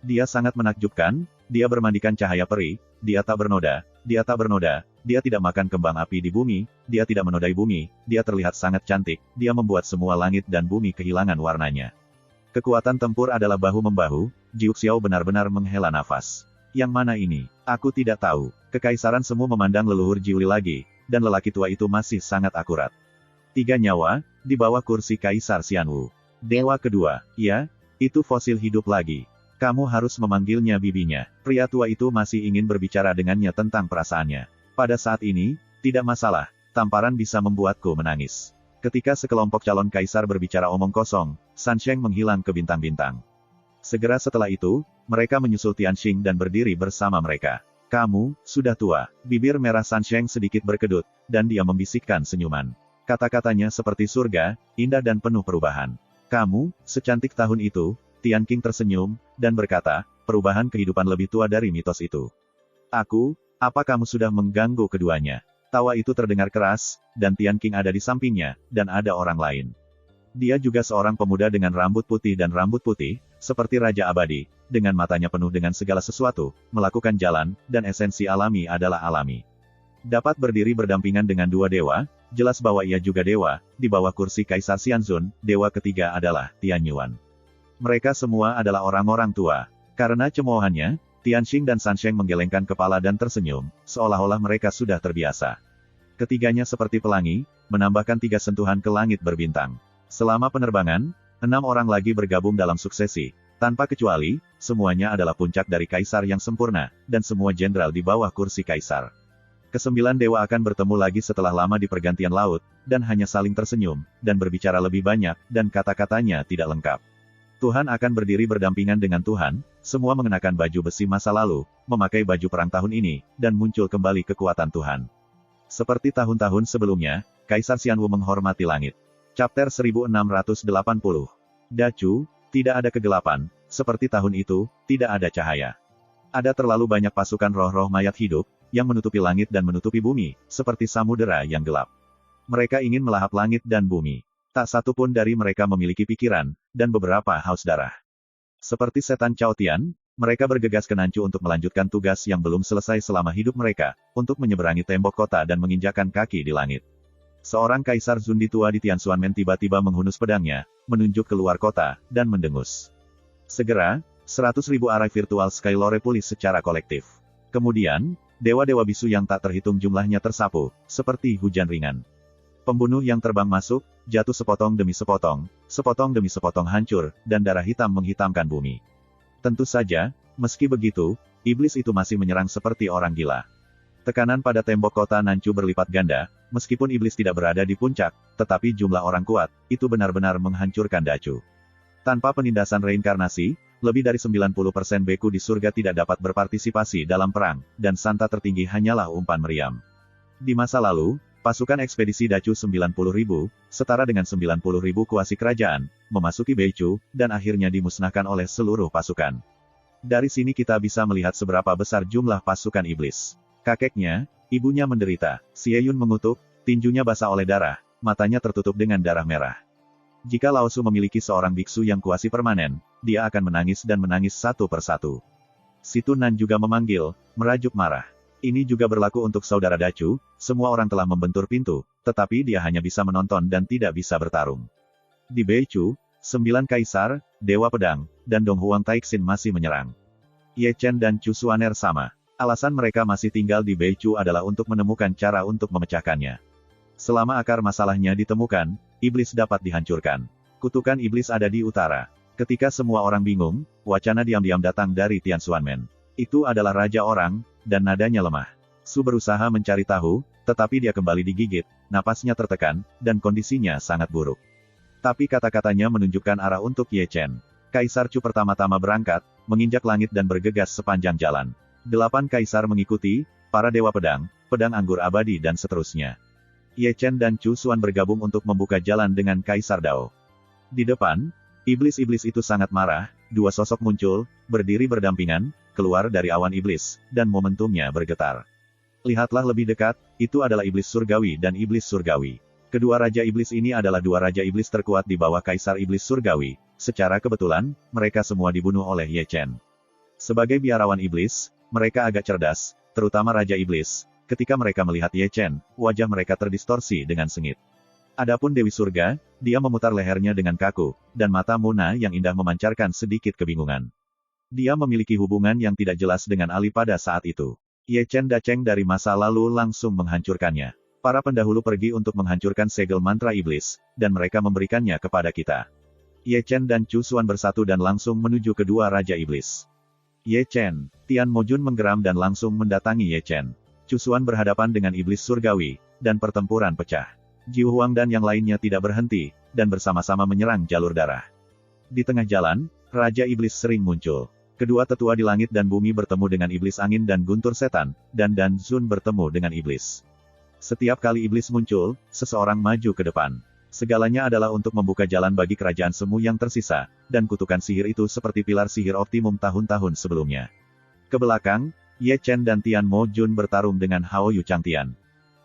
Dia sangat menakjubkan, dia bermandikan cahaya peri, dia tak bernoda, dia tak bernoda, dia tidak makan kembang api di bumi, dia tidak menodai bumi, dia terlihat sangat cantik, dia membuat semua langit dan bumi kehilangan warnanya. Kekuatan tempur adalah bahu-membahu, Jiu Xiao benar-benar menghela nafas. Yang mana ini? Aku tidak tahu. Kekaisaran semu memandang leluhur Jiu Li lagi, dan lelaki tua itu masih sangat akurat. 3 nyawa, di bawah kursi Kaisar Xianwu. Dewa kedua, ya, itu fosil hidup lagi. Kamu harus memanggilnya bibinya. Pria tua itu masih ingin berbicara dengannya tentang perasaannya. Pada saat ini, tidak masalah, tamparan bisa membuatku menangis. Ketika sekelompok calon kaisar berbicara omong kosong, San Sheng menghilang ke bintang-bintang. Segera setelah itu, mereka menyusul Tianxing dan berdiri bersama mereka. Kamu, sudah tua. Bibir merah San Sheng sedikit berkedut, dan dia membisikkan senyuman. Kata-katanya seperti surga, indah dan penuh perubahan. Kamu, secantik tahun itu. Tianqing tersenyum, dan berkata, perubahan kehidupan lebih tua dari mitos itu. Aku, apa kamu sudah mengganggu keduanya? Tawa itu terdengar keras, dan Tianqing ada di sampingnya, dan ada orang lain. Dia juga seorang pemuda dengan rambut putih dan rambut putih, seperti Raja Abadi, dengan matanya penuh dengan segala sesuatu, melakukan jalan, dan esensi alami adalah alami. Dapat berdiri berdampingan dengan 2 dewa, jelas bahwa ia juga dewa, di bawah kursi Kaisar Xianzun, dewa ketiga adalah Tian Yuan. Mereka semua adalah orang-orang tua. Karena cemoohannya, Tianxing dan San Sheng menggelengkan kepala dan tersenyum, seolah-olah mereka sudah terbiasa. Ketiganya seperti pelangi, menambahkan 3 sentuhan ke langit berbintang. Selama penerbangan, 6 orang lagi bergabung dalam suksesi. Tanpa kecuali, semuanya adalah puncak dari kaisar yang sempurna, dan semua jenderal di bawah kursi kaisar. Ke-9 dewa akan bertemu lagi setelah lama di pergantian laut, dan hanya saling tersenyum, dan berbicara lebih banyak, dan kata-katanya tidak lengkap. Tuhan akan berdiri berdampingan dengan Tuhan, semua mengenakan baju besi masa lalu, memakai baju perang tahun ini, dan muncul kembali kekuatan Tuhan. Seperti tahun-tahun sebelumnya, Kaisar Xianwu menghormati langit. Chapter 1680. Dacu, tidak ada kegelapan, seperti tahun itu, tidak ada cahaya. Ada terlalu banyak pasukan roh-roh mayat hidup, yang menutupi langit dan menutupi bumi, seperti samudera yang gelap. Mereka ingin melahap langit dan bumi. Tak satu pun dari mereka memiliki pikiran, dan beberapa haus darah. Seperti setan Cao Tian, mereka bergegas ke Nanchu untuk melanjutkan tugas yang belum selesai selama hidup mereka, untuk menyeberangi tembok kota dan menginjakan kaki di langit. Seorang kaisar Zundi tua di Tianxuanmen tiba-tiba menghunus pedangnya, menunjuk keluar kota, dan mendengus. Segera, 100.000 arai virtual Skylore pulih secara kolektif. Kemudian, dewa-dewa bisu yang tak terhitung jumlahnya tersapu, seperti hujan ringan. Pembunuh yang terbang masuk, jatuh sepotong demi sepotong hancur, dan darah hitam menghitamkan bumi. Tentu saja, meski begitu, iblis itu masih menyerang seperti orang gila. Tekanan pada tembok kota Nanchu berlipat ganda, meskipun iblis tidak berada di puncak, tetapi jumlah orang kuat, itu benar-benar menghancurkan Dacu. Tanpa penindasan reinkarnasi, lebih dari 90% beku di surga tidak dapat berpartisipasi dalam perang, dan santa tertinggi hanyalah umpan meriam. Di masa lalu, pasukan ekspedisi Dacu 90.000, setara dengan 90.000 kuasi kerajaan, memasuki Beichu, dan akhirnya dimusnahkan oleh seluruh pasukan. Dari sini kita bisa melihat seberapa besar jumlah pasukan iblis. Kakeknya, ibunya menderita, Xie Yun mengutuk, tinjunya basah oleh darah, matanya tertutup dengan darah merah. Jika Lao Su memiliki seorang biksu yang kuasi permanen, dia akan menangis dan menangis satu persatu. Si Tunan juga memanggil, merajuk marah. Ini juga berlaku untuk saudara Dacu, semua orang telah membentur pintu, tetapi dia hanya bisa menonton dan tidak bisa bertarung. Di Beichu, 9 kaisar, Dewa Pedang, dan Dong Huang Taixin masih menyerang. Ye Chen dan Chu Xuaner sama. Alasan mereka masih tinggal di Beichu adalah untuk menemukan cara untuk memecahkannya. Selama akar masalahnya ditemukan, iblis dapat dihancurkan. Kutukan iblis ada di utara. Ketika semua orang bingung, wacana diam-diam datang dari Tian Xuanmen. Itu adalah raja orang, dan nadanya lemah. Su berusaha mencari tahu, tetapi dia kembali digigit, napasnya tertekan, dan kondisinya sangat buruk. Tapi kata-katanya menunjukkan arah untuk Ye Chen. Kaisar Chu pertama-tama berangkat, menginjak langit dan bergegas sepanjang jalan. 8 kaisar mengikuti, para dewa pedang, pedang anggur abadi dan seterusnya. Ye Chen dan Chu Xuan bergabung untuk membuka jalan dengan Kaisar Dao. Di depan, iblis-iblis itu sangat marah, 2 sosok muncul, berdiri berdampingan, keluar dari awan iblis, dan momentumnya bergetar. Lihatlah lebih dekat, itu adalah iblis surgawi dan iblis surgawi. Kedua raja iblis ini adalah 2 raja iblis terkuat di bawah Kaisar Iblis Surgawi. Secara kebetulan, mereka semua dibunuh oleh Ye Chen. Sebagai biarawan iblis, mereka agak cerdas, terutama Raja Iblis. Ketika mereka melihat Ye Chen, wajah mereka terdistorsi dengan sengit. Adapun Dewi Surga, dia memutar lehernya dengan kaku, dan mata Muna yang indah memancarkan sedikit kebingungan. Dia memiliki hubungan yang tidak jelas dengan Ali pada saat itu. Ye Chen Dacheng dari masa lalu langsung menghancurkannya. Para pendahulu pergi untuk menghancurkan segel mantra iblis, dan mereka memberikannya kepada kita. Ye Chen dan Chu Xuan bersatu dan langsung menuju kedua raja iblis. Ye Chen, Tian Mojun menggeram dan langsung mendatangi Ye Chen. Chu Xuan berhadapan dengan iblis surgawi, dan pertempuran pecah. Jiu Huang dan yang lainnya tidak berhenti, dan bersama-sama menyerang jalur darah. Di tengah jalan, Raja Iblis sering muncul. Kedua tetua di langit dan bumi bertemu dengan iblis angin dan guntur setan, dan Dan Zun bertemu dengan iblis. Setiap kali iblis muncul, seseorang maju ke depan. Segalanya adalah untuk membuka jalan bagi kerajaan semu yang tersisa, dan kutukan sihir itu seperti pilar sihir optimum tahun-tahun sebelumnya. Ke belakang, Ye Chen dan Tian Mo Jun bertarung dengan Hao Yu Changtian.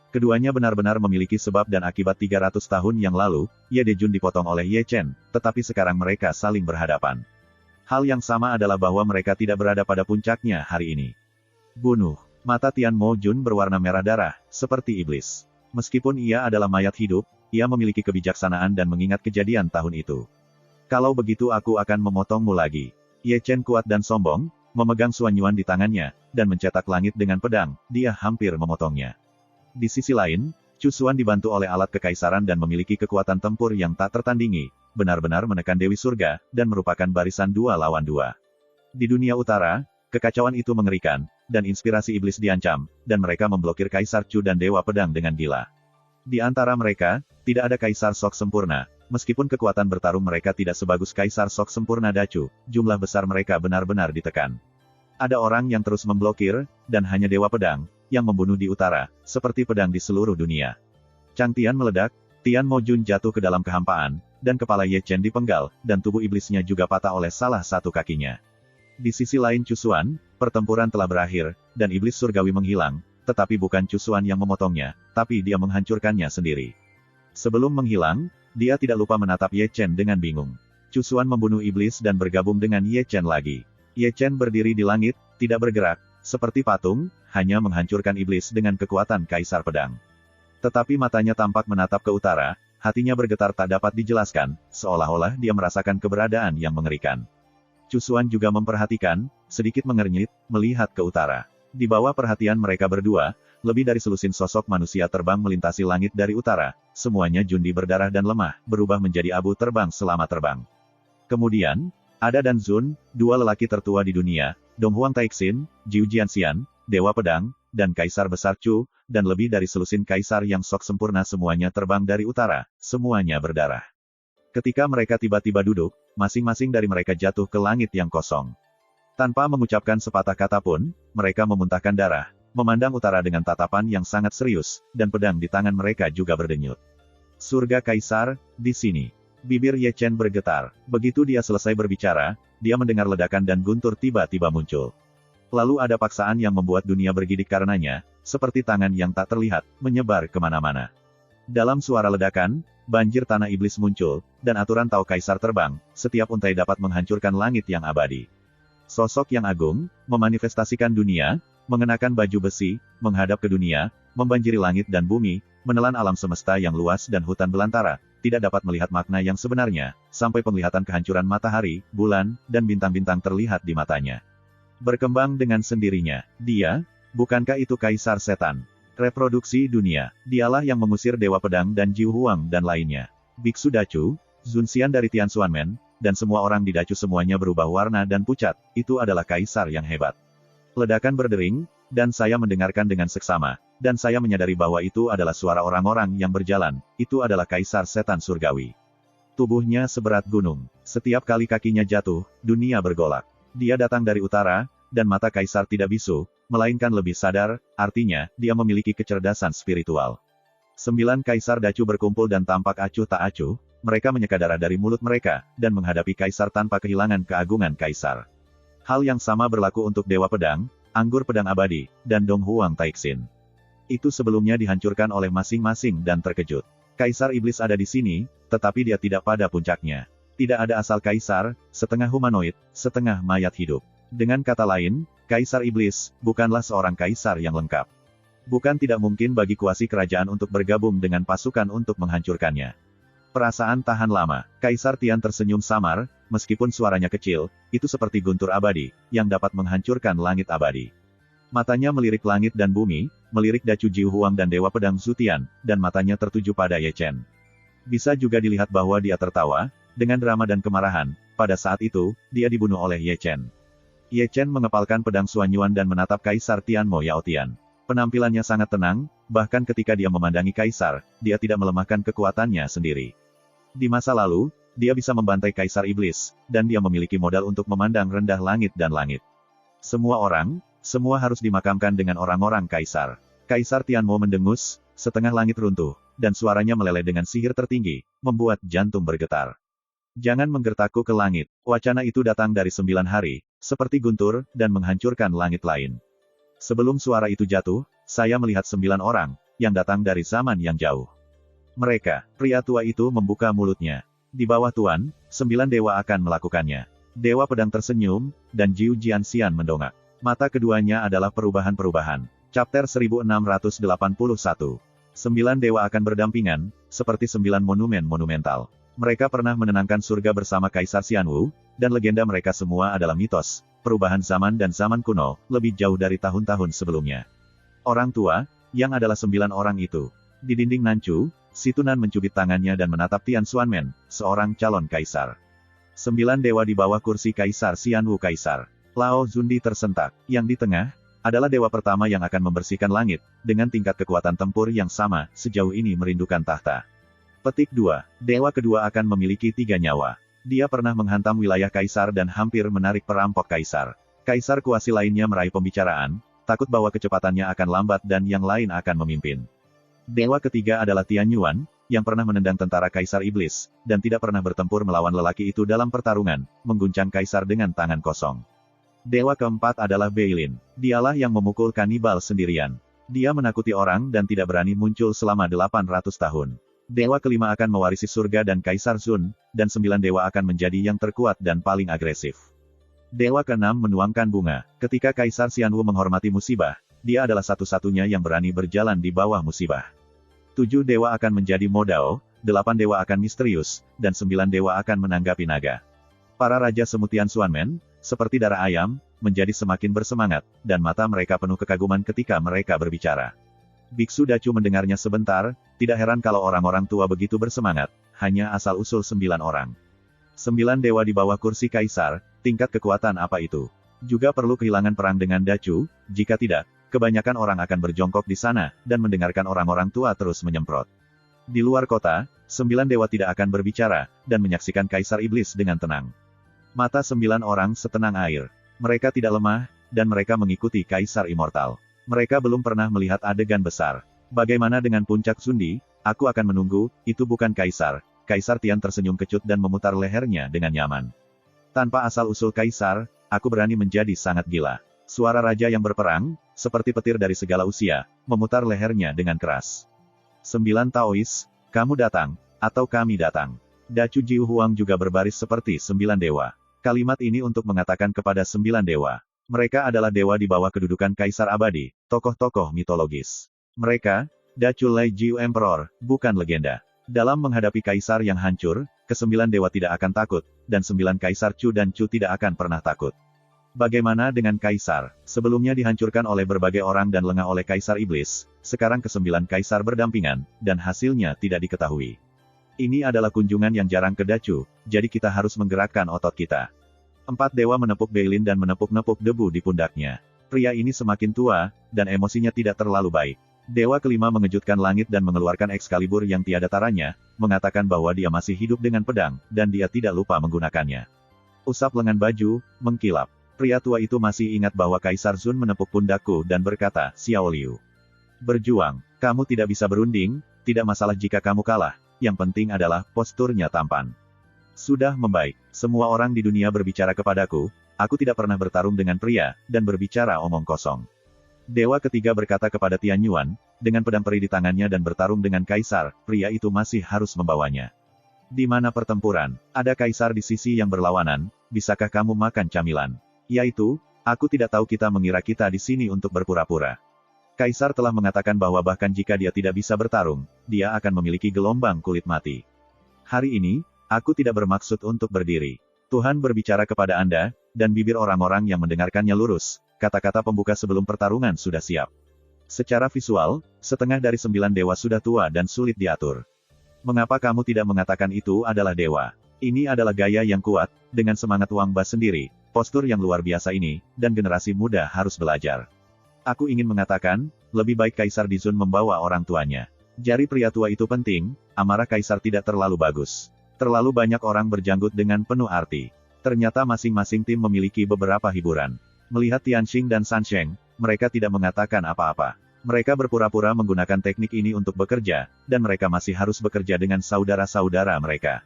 Keduanya benar-benar memiliki sebab dan akibat 300 tahun yang lalu, Ye Dejun dipotong oleh Ye Chen, tetapi sekarang mereka saling berhadapan. Hal yang sama adalah bahwa mereka tidak berada pada puncaknya hari ini. Bunuh. Mata Tian Mo Jun berwarna merah darah, seperti iblis. Meskipun ia adalah mayat hidup, ia memiliki kebijaksanaan dan mengingat kejadian tahun itu. Kalau begitu aku akan memotongmu lagi. Ye Chen kuat dan sombong, memegang Suanyuan di tangannya, dan mencetak langit dengan pedang, dia hampir memotongnya. Di sisi lain, Chu Xuan dibantu oleh alat kekaisaran dan memiliki kekuatan tempur yang tak tertandingi, benar-benar menekan Dewi Surga, dan merupakan barisan 2 lawan 2. Di dunia utara, kekacauan itu mengerikan, dan inspirasi iblis diancam, dan mereka memblokir Kaisar Chu dan Dewa Pedang dengan gila. Di antara mereka, tidak ada Kaisar Sok sempurna, meskipun kekuatan bertarung mereka tidak sebagus Kaisar Sok sempurna Dacu, jumlah besar mereka benar-benar ditekan. Ada orang yang terus memblokir, dan hanya Dewa Pedang, yang membunuh di utara, seperti pedang di seluruh dunia. Changtian meledak, Tian Mo Jun jatuh ke dalam kehampaan, dan kepala Ye Chen dipenggal, dan tubuh iblisnya juga patah oleh salah satu kakinya. Di sisi lain Chu Xuan, pertempuran telah berakhir, dan iblis surgawi menghilang, tetapi bukan Chu Xuan yang memotongnya, tapi dia menghancurkannya sendiri. Sebelum menghilang, dia tidak lupa menatap Ye Chen dengan bingung. Chu Xuan membunuh iblis dan bergabung dengan Ye Chen lagi. Ye Chen berdiri di langit, tidak bergerak, seperti patung, hanya menghancurkan iblis dengan kekuatan Kaisar Pedang. Tetapi matanya tampak menatap ke utara, hatinya bergetar tak dapat dijelaskan, seolah-olah dia merasakan keberadaan yang mengerikan. Chu Xuan juga memperhatikan, sedikit mengernyit, melihat ke utara. Di bawah perhatian mereka berdua, lebih dari selusin sosok manusia terbang melintasi langit dari utara, semuanya jundi berdarah dan lemah, berubah menjadi abu terbang selama terbang. Kemudian, ada Dan Zun, 2 lelaki tertua di dunia, Dong Huang Taixin, Jiu Jianxian, Dewa Pedang, dan Kaisar Besar Chu, dan lebih dari selusin kaisar yang sok sempurna semuanya terbang dari utara, semuanya berdarah. Ketika mereka tiba-tiba duduk, masing-masing dari mereka jatuh ke langit yang kosong. Tanpa mengucapkan sepatah kata pun, mereka memuntahkan darah, memandang utara dengan tatapan yang sangat serius, dan pedang di tangan mereka juga berdenyut. Surga Kaisar, di sini. Bibir Ye Chen bergetar. Begitu dia selesai berbicara, dia mendengar ledakan dan guntur tiba-tiba muncul. Lalu ada paksaan yang membuat dunia bergidik karenanya, seperti tangan yang tak terlihat, menyebar kemana-mana. Dalam suara ledakan, banjir tanah iblis muncul, dan aturan Tao Kaisar terbang, setiap untai dapat menghancurkan langit yang abadi. Sosok yang agung, memanifestasikan dunia, mengenakan baju besi, menghadap ke dunia, membanjiri langit dan bumi, menelan alam semesta yang luas dan hutan belantara, tidak dapat melihat makna yang sebenarnya, sampai penglihatan kehancuran matahari, bulan, dan bintang-bintang terlihat di matanya. Berkembang dengan sendirinya, dia, bukankah itu Kaisar Setan? Reproduksi dunia, dialah yang mengusir Dewa Pedang dan Jiu Huang dan lainnya. Biksu Dacu, Zunxian dari Tianxuanmen, dan semua orang di Dacu semuanya berubah warna dan pucat, itu adalah kaisar yang hebat. Ledakan berdering, dan saya mendengarkan dengan seksama, dan saya menyadari bahwa itu adalah suara orang-orang yang berjalan, itu adalah kaisar setan surgawi. Tubuhnya seberat gunung. Setiap kali kakinya jatuh, dunia bergolak. Dia datang dari utara, dan mata kaisar tidak bisu, melainkan lebih sadar, artinya, dia memiliki kecerdasan spiritual. 9 kaisar Dacu berkumpul dan tampak acuh tak acuh, mereka menyeka darah dari mulut mereka, dan menghadapi kaisar tanpa kehilangan keagungan kaisar. Hal yang sama berlaku untuk Dewa Pedang, Anggur Pedang Abadi, dan Dong Huang Taixin. Itu sebelumnya dihancurkan oleh masing-masing dan terkejut. Kaisar Iblis ada di sini, tetapi dia tidak pada puncaknya. Tidak ada asal kaisar, setengah humanoid, setengah mayat hidup. Dengan kata lain, Kaisar Iblis, bukanlah seorang kaisar yang lengkap. Bukan tidak mungkin bagi kuasi kerajaan untuk bergabung dengan pasukan untuk menghancurkannya. Perasaan tahan lama, Kaisar Tian tersenyum samar, meskipun suaranya kecil, itu seperti guntur abadi, yang dapat menghancurkan langit abadi. Matanya melirik langit dan bumi, melirik Dacu Jiu Huang dan Dewa Pedang Zutian, dan matanya tertuju pada Ye Chen. Bisa juga dilihat bahwa dia tertawa, dengan drama dan kemarahan, pada saat itu, dia dibunuh oleh Ye Chen. Ye Chen mengepalkan pedang Xuanyuan dan menatap Kaisar Tian Mo Yao Tian. Penampilannya sangat tenang, bahkan ketika dia memandangi Kaisar, dia tidak melemahkan kekuatannya sendiri. Di masa lalu, dia bisa membantai Kaisar Iblis, dan dia memiliki modal untuk memandang rendah langit dan langit. Semua harus dimakamkan dengan orang-orang Kaisar. Kaisar Tianmo mendengus, setengah langit runtuh, dan suaranya meleleh dengan sihir tertinggi, membuat jantung bergetar. Jangan menggertakku ke langit, wacana itu datang dari 9 hari, seperti guntur, dan menghancurkan langit lain. Sebelum suara itu jatuh, saya melihat 9 orang, yang datang dari zaman yang jauh. Mereka, pria tua itu membuka mulutnya. Di bawah Tuan, 9 dewa akan melakukannya. Dewa Pedang tersenyum, dan Jiu Jianxian mendongak. Mata keduanya adalah perubahan-perubahan. Chapter 1681. 9 dewa akan berdampingan, seperti 9 monumen monumental. Mereka pernah menenangkan surga bersama Kaisar Xianwu, dan legenda mereka semua adalah mitos, perubahan zaman dan zaman kuno, lebih jauh dari tahun-tahun sebelumnya. Orang tua, yang adalah 9 orang itu. Di dinding Nanchu, Si Tunan mencubit tangannya dan menatap Tian Xuanmen, seorang calon kaisar. 9 dewa di bawah kursi Kaisar Xianwu Kaisar. Lao Zundi tersentak. Yang di tengah, adalah dewa pertama yang akan membersihkan langit, dengan tingkat kekuatan tempur yang sama, sejauh ini merindukan tahta. Petik 2. Dewa kedua akan memiliki 3 nyawa. Dia pernah menghantam wilayah Kaisar dan hampir menarik perampok Kaisar. Kaisar kuasi lainnya meraih pembicaraan, takut bahwa kecepatannya akan lambat dan yang lain akan memimpin. Dewa ketiga adalah Tian Yuan, yang pernah menendang tentara Kaisar Iblis, dan tidak pernah bertempur melawan lelaki itu dalam pertarungan, mengguncang Kaisar dengan tangan kosong. Dewa keempat adalah Beilin. Dialah yang memukul kanibal sendirian. Dia menakuti orang dan tidak berani muncul selama 800 tahun. Dewa kelima akan mewarisi surga dan Kaisar Zun, dan 9 dewa akan menjadi yang terkuat dan paling agresif. Dewa keenam menuangkan bunga. Ketika Kaisar Xianwu menghormati musibah, dia adalah satu-satunya yang berani berjalan di bawah musibah. 7 dewa akan menjadi modao, 8 dewa akan misterius, dan 9 dewa akan menanggapi naga. Para raja semutian Xuanmen, seperti darah ayam, menjadi semakin bersemangat, dan mata mereka penuh kekaguman ketika mereka berbicara. Biksu Dacu mendengarnya sebentar, tidak heran kalau orang-orang tua begitu bersemangat, hanya asal-usul 9 orang. 9 dewa di bawah kursi Kaisar, tingkat kekuatan apa itu? Juga perlu kehilangan perang dengan Dacu, jika tidak, kebanyakan orang akan berjongkok di sana, dan mendengarkan orang-orang tua terus menyemprot. Di luar kota, 9 dewa tidak akan berbicara, dan menyaksikan Kaisar Iblis dengan tenang. Mata 9 orang setenang air. Mereka tidak lemah, dan mereka mengikuti Kaisar Immortal. Mereka belum pernah melihat adegan besar. Bagaimana dengan puncak Zundi? Aku akan menunggu, itu bukan Kaisar. Kaisar Tian tersenyum kecut dan memutar lehernya dengan nyaman. Tanpa asal-usul Kaisar, aku berani menjadi sangat gila. Suara raja yang berperang, seperti petir dari segala usia, memutar lehernya dengan keras. 9 Taois, kamu datang, atau kami datang. Dacu Jiu Huang juga berbaris seperti 9 dewa. Kalimat ini untuk mengatakan kepada 9 dewa. Mereka adalah dewa di bawah kedudukan Kaisar Abadi, tokoh-tokoh mitologis. Mereka, Dacu Lei Jiu Emperor, bukan legenda. Dalam menghadapi Kaisar yang hancur, ke-9 dewa tidak akan takut, dan 9 Kaisar Chu dan Chu tidak akan pernah takut. Bagaimana dengan Kaisar? Sebelumnya dihancurkan oleh berbagai orang dan lengah oleh Kaisar Iblis, sekarang ke-9 Kaisar berdampingan, dan hasilnya tidak diketahui. Ini adalah kunjungan yang jarang ke Dacu, jadi kita harus menggerakkan otot kita. 4 dewa menepuk Beilin dan menepuk-nepuk debu di pundaknya. Pria ini semakin tua, dan emosinya tidak terlalu baik. Dewa kelima mengejutkan langit dan mengeluarkan Excalibur yang tiada taranya, mengatakan bahwa dia masih hidup dengan pedang, dan dia tidak lupa menggunakannya. Usap lengan baju, mengkilap. Pria tua itu masih ingat bahwa Kaisar Zun menepuk pundakku dan berkata, Xiao Liu. Berjuang, kamu tidak bisa berunding, tidak masalah jika kamu kalah, yang penting adalah posturnya tampan. Sudah membaik, semua orang di dunia berbicara kepadaku, aku tidak pernah bertarung dengan pria, dan berbicara omong kosong. Dewa ketiga berkata kepada Tian Yuan, dengan pedang peri di tangannya dan bertarung dengan Kaisar, pria itu masih harus membawanya. Di mana pertempuran, ada Kaisar di sisi yang berlawanan, bisakah kamu makan camilan? Yaitu, aku tidak tahu kita mengira kita di sini untuk berpura-pura. Kaisar telah mengatakan bahwa bahkan jika dia tidak bisa bertarung, dia akan memiliki gelombang kulit mati. Hari ini, aku tidak bermaksud untuk berdiri. Tuhan berbicara kepada Anda, dan bibir orang-orang yang mendengarkannya lurus. Kata-kata pembuka sebelum pertarungan sudah siap. Secara visual, setengah dari 9 dewa sudah tua dan sulit diatur. Mengapa kamu tidak mengatakan itu adalah dewa? Ini adalah gaya yang kuat, dengan semangat Wang Ba sendiri, postur yang luar biasa ini, dan generasi muda harus belajar. Aku ingin mengatakan, lebih baik Kaisar Dizun membawa orang tuanya. Jari pria tua itu penting, amarah Kaisar tidak terlalu bagus. Terlalu banyak orang berjanggut dengan penuh arti. Ternyata masing-masing tim memiliki beberapa hiburan. Melihat Tianxing dan Sansheng, mereka tidak mengatakan apa-apa. Mereka berpura-pura menggunakan teknik ini untuk bekerja, dan mereka masih harus bekerja dengan saudara-saudara mereka.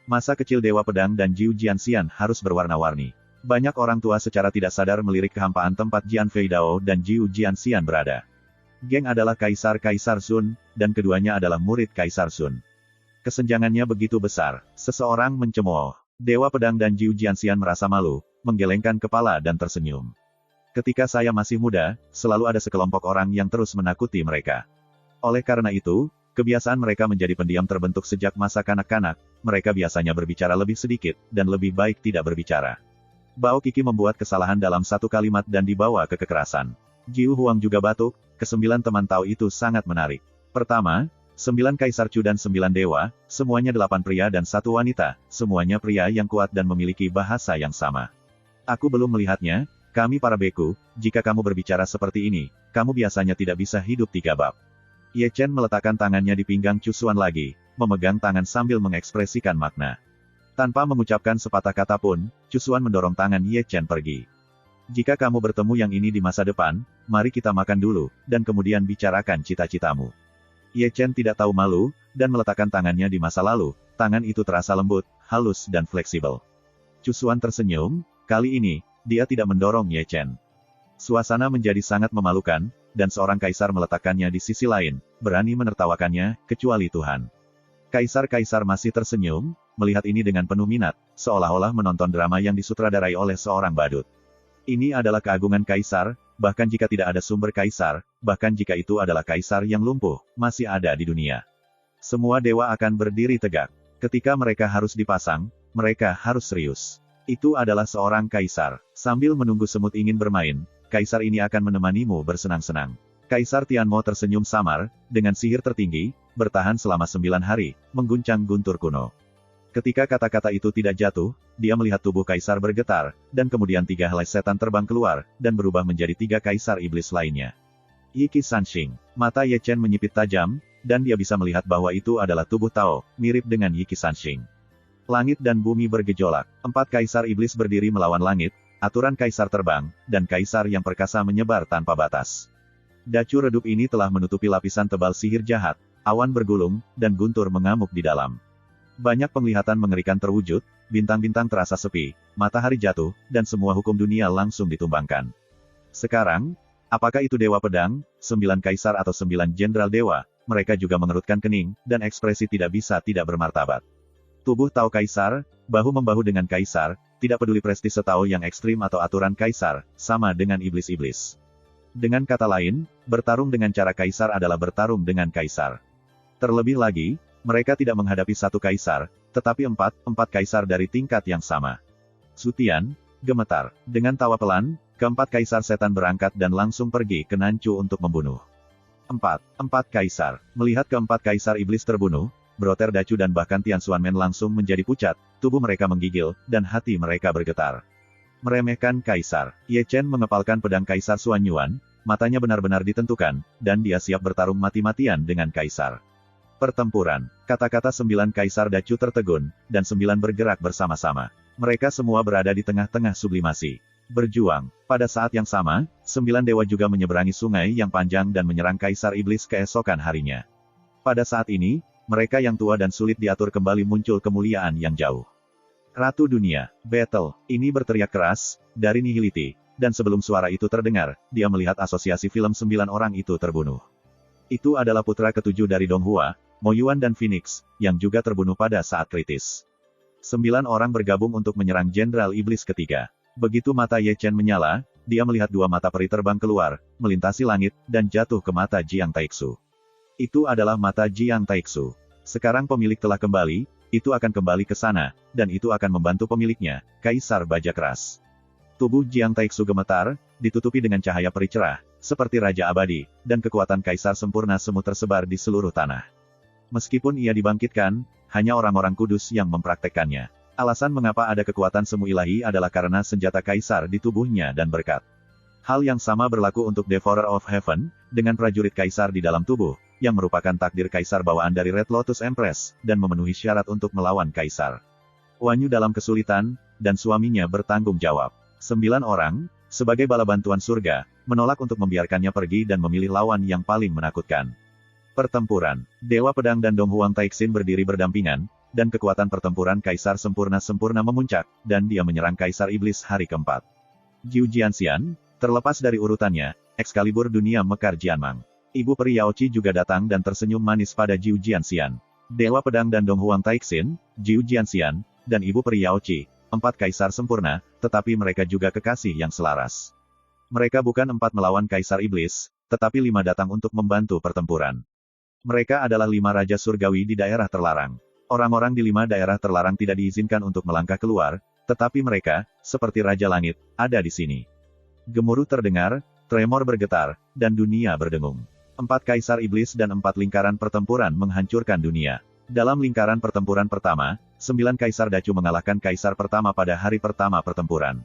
Masa kecil Dewa Pedang dan Jiu Jianxian harus berwarna-warni. Banyak orang tua secara tidak sadar melirik kehampaan tempat Jian Feidao dan Jiu Jianxian berada. Geng adalah Kaisar Sun, dan keduanya adalah murid Kaisar Sun. Kesenjangannya begitu besar, seseorang mencemooh. Dewa Pedang dan Jiu Jianxian merasa malu, menggelengkan kepala dan tersenyum. Ketika saya masih muda, selalu ada sekelompok orang yang terus menakuti mereka. Oleh karena itu, kebiasaan mereka menjadi pendiam terbentuk sejak masa kanak-kanak, mereka biasanya berbicara lebih sedikit, dan lebih baik tidak berbicara. Bao Kiki membuat kesalahan dalam satu kalimat dan dibawa ke kekerasan. Jiu Huang juga batuk, ke-9 teman Tao itu sangat menarik. Pertama, 9 Kaisar Chu dan 9 Dewa, semuanya 8 pria dan 1 wanita, semuanya pria yang kuat dan memiliki bahasa yang sama. Aku belum melihatnya, kami para beku, jika kamu berbicara seperti ini, kamu biasanya tidak bisa hidup 3 bab. Ye Chen meletakkan tangannya di pinggang Chu Xuan lagi, memegang tangan sambil mengekspresikan makna. Tanpa mengucapkan sepatah kata pun, Chu Xuan mendorong tangan Ye Chen pergi. Jika kamu bertemu yang ini di masa depan, mari kita makan dulu, dan kemudian bicarakan cita-citamu. Ye Chen tidak tahu malu, dan meletakkan tangannya di masa lalu, tangan itu terasa lembut, halus dan fleksibel. Chu Xuan tersenyum, kali ini, dia tidak mendorong Ye Chen. Suasana menjadi sangat memalukan, dan seorang kaisar meletakkannya di sisi lain, berani menertawakannya, kecuali Tuhan. Kaisar-kaisar masih tersenyum, melihat ini dengan penuh minat, seolah-olah menonton drama yang disutradarai oleh seorang badut. Ini adalah keagungan kaisar, bahkan jika tidak ada sumber kaisar, bahkan jika itu adalah kaisar yang lumpuh, masih ada di dunia. Semua dewa akan berdiri tegak. Ketika mereka harus dipasang, mereka harus serius. Itu adalah seorang kaisar. Sambil menunggu semut ingin bermain, kaisar ini akan menemanimu bersenang-senang. Kaisar Tianmo tersenyum samar, dengan sihir tertinggi, bertahan selama 9 hari, mengguncang guntur kuno. Ketika kata-kata itu tidak jatuh, dia melihat tubuh kaisar bergetar, dan kemudian 3 helai setan terbang keluar, dan berubah menjadi 3 kaisar iblis lainnya. Yiki Sanxing. Mata Ye Chen menyipit tajam, dan dia bisa melihat bahwa itu adalah tubuh Tao, mirip dengan Yiki Sanxing. Langit dan bumi bergejolak. 4 kaisar iblis berdiri melawan langit, aturan kaisar terbang, dan kaisar yang perkasa menyebar tanpa batas. Dacu redup ini telah menutupi lapisan tebal sihir jahat, awan bergulung, dan guntur mengamuk di dalam. Banyak penglihatan mengerikan terwujud, bintang-bintang terasa sepi, matahari jatuh, dan semua hukum dunia langsung ditumbangkan. Sekarang, apakah itu Dewa Pedang, 9 kaisar atau 9 jenderal dewa, mereka juga mengerutkan kening, dan ekspresi tidak bisa tidak bermartabat. Tubuh Tao Kaisar, bahu-membahu dengan Kaisar, tidak peduli prestise Tao yang ekstrim atau aturan Kaisar, sama dengan iblis-iblis. Dengan kata lain, bertarung dengan cara Kaisar adalah bertarung dengan Kaisar. Terlebih lagi, mereka tidak menghadapi satu Kaisar, tetapi 4 Kaisar dari tingkat yang sama. Sutian, gemetar. Dengan tawa pelan, ke-4 Kaisar setan berangkat dan langsung pergi ke Nancu untuk membunuh. 4 Kaisar. Melihat ke-4 Kaisar iblis terbunuh, Brother Dacu dan bahkan Tian Xuanmen langsung menjadi pucat, tubuh mereka menggigil, dan hati mereka bergetar. Meremehkan Kaisar. Ye Chen mengepalkan pedang Kaisar Xuan Yuan, matanya benar-benar ditentukan, dan dia siap bertarung mati-matian dengan Kaisar. Pertempuran. Kata-kata 9 Kaisar Dacu tertegun, dan 9 bergerak bersama-sama. Mereka semua berada di tengah-tengah sublimasi. Berjuang. Pada saat yang sama, 9 dewa juga menyeberangi sungai yang panjang dan menyerang Kaisar Iblis keesokan harinya. Pada saat ini, mereka yang tua dan sulit diatur kembali muncul kemuliaan yang jauh. Ratu Dunia, Battle, ini berteriak keras, dari Nihility, dan sebelum suara itu terdengar, dia melihat asosiasi film 9 orang itu terbunuh. Itu adalah putra ketujuh dari Donghua, Mo Yuan dan Phoenix, yang juga terbunuh pada saat kritis. 9 orang bergabung untuk menyerang Jenderal Iblis ketiga. Begitu mata Ye Chen menyala, dia melihat 2 mata peri terbang keluar, melintasi langit, dan jatuh ke mata Jiang Taixu. Itu adalah mata Jiang Taixu. Sekarang pemilik telah kembali, itu akan kembali ke sana, dan itu akan membantu pemiliknya, Kaisar Baja Keras. Tubuh Jiang Taixu gemetar, ditutupi dengan cahaya peri cerah, seperti Raja Abadi, dan kekuatan Kaisar sempurna semu tersebar di seluruh tanah. Meskipun ia dibangkitkan, hanya orang-orang kudus yang mempraktekkannya. Alasan mengapa ada kekuatan semu ilahi adalah karena senjata Kaisar di tubuhnya dan berkat. Hal yang sama berlaku untuk Devourer of Heaven, dengan prajurit Kaisar di dalam tubuh, yang merupakan takdir Kaisar bawaan dari Red Lotus Empress, dan memenuhi syarat untuk melawan Kaisar. Wanyu dalam kesulitan, dan suaminya bertanggung jawab. 9 orang, sebagai bala bantuan surga, menolak untuk membiarkannya pergi dan memilih lawan yang paling menakutkan. Pertempuran. Dewa Pedang dan Dong Huang Taixin berdiri berdampingan, dan kekuatan pertempuran Kaisar sempurna memuncak, dan dia menyerang Kaisar Iblis hari keempat. Jiu Jianxian, terlepas dari urutannya, Excalibur dunia mekar Jianmang. Ibu peri Yaoqi juga datang dan tersenyum manis pada Jiu Jianxian. Dewa Pedang dan Dong Huang Taixin, Jiu Jianxian, dan ibu peri Yaoqi, 4 Kaisar sempurna, tetapi mereka juga kekasih yang selaras. Mereka bukan 4 melawan Kaisar Iblis, tetapi 5 datang untuk membantu pertempuran. Mereka adalah 5 Raja Surgawi di daerah terlarang. Orang-orang di 5 daerah terlarang tidak diizinkan untuk melangkah keluar, tetapi mereka, seperti Raja Langit, ada di sini. Gemuruh terdengar, tremor bergetar, dan dunia berdengung. 4 Kaisar Iblis dan 4 lingkaran pertempuran menghancurkan dunia. Dalam lingkaran pertempuran pertama, 9 Kaisar Dacu mengalahkan Kaisar pertama pada hari pertama pertempuran.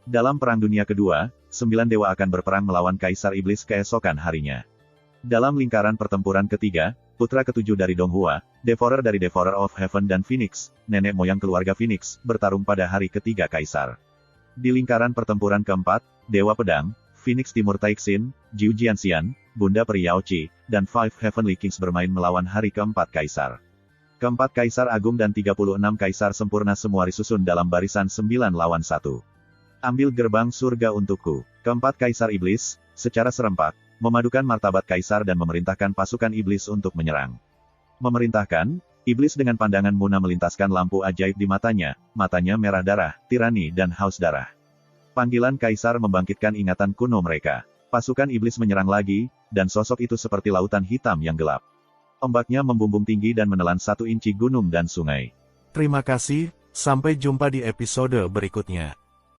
Dalam Perang Dunia Kedua, 9 dewa akan berperang melawan Kaisar Iblis keesokan harinya. Dalam lingkaran pertempuran ketiga, putra ketujuh dari Donghua, Devourer dari Devourer of Heaven dan Phoenix, nenek moyang keluarga Phoenix, bertarung pada hari ketiga Kaisar. Di lingkaran pertempuran keempat, Dewa Pedang, Phoenix Timur Taixin, Jiu Jianxian, Bunda Peri Yaoqi, dan Five Heavenly Kings bermain melawan hari keempat Kaisar. Keempat Kaisar Agung dan 36 Kaisar Sempurna semua disusun dalam barisan 9 lawan 1. Ambil gerbang surga untukku. Keempat Kaisar Iblis, secara serempak, memadukan martabat Kaisar dan memerintahkan pasukan Iblis untuk menyerang. Memerintahkan, Iblis dengan pandangan Muna melintaskan lampu ajaib di matanya merah darah, tirani dan haus darah. Panggilan Kaisar membangkitkan ingatan kuno mereka. Pasukan Iblis menyerang lagi, dan sosok itu seperti lautan hitam yang gelap. Ombaknya membumbung tinggi dan menelan 1 inci gunung dan sungai. Terima kasih, sampai jumpa di episode berikutnya.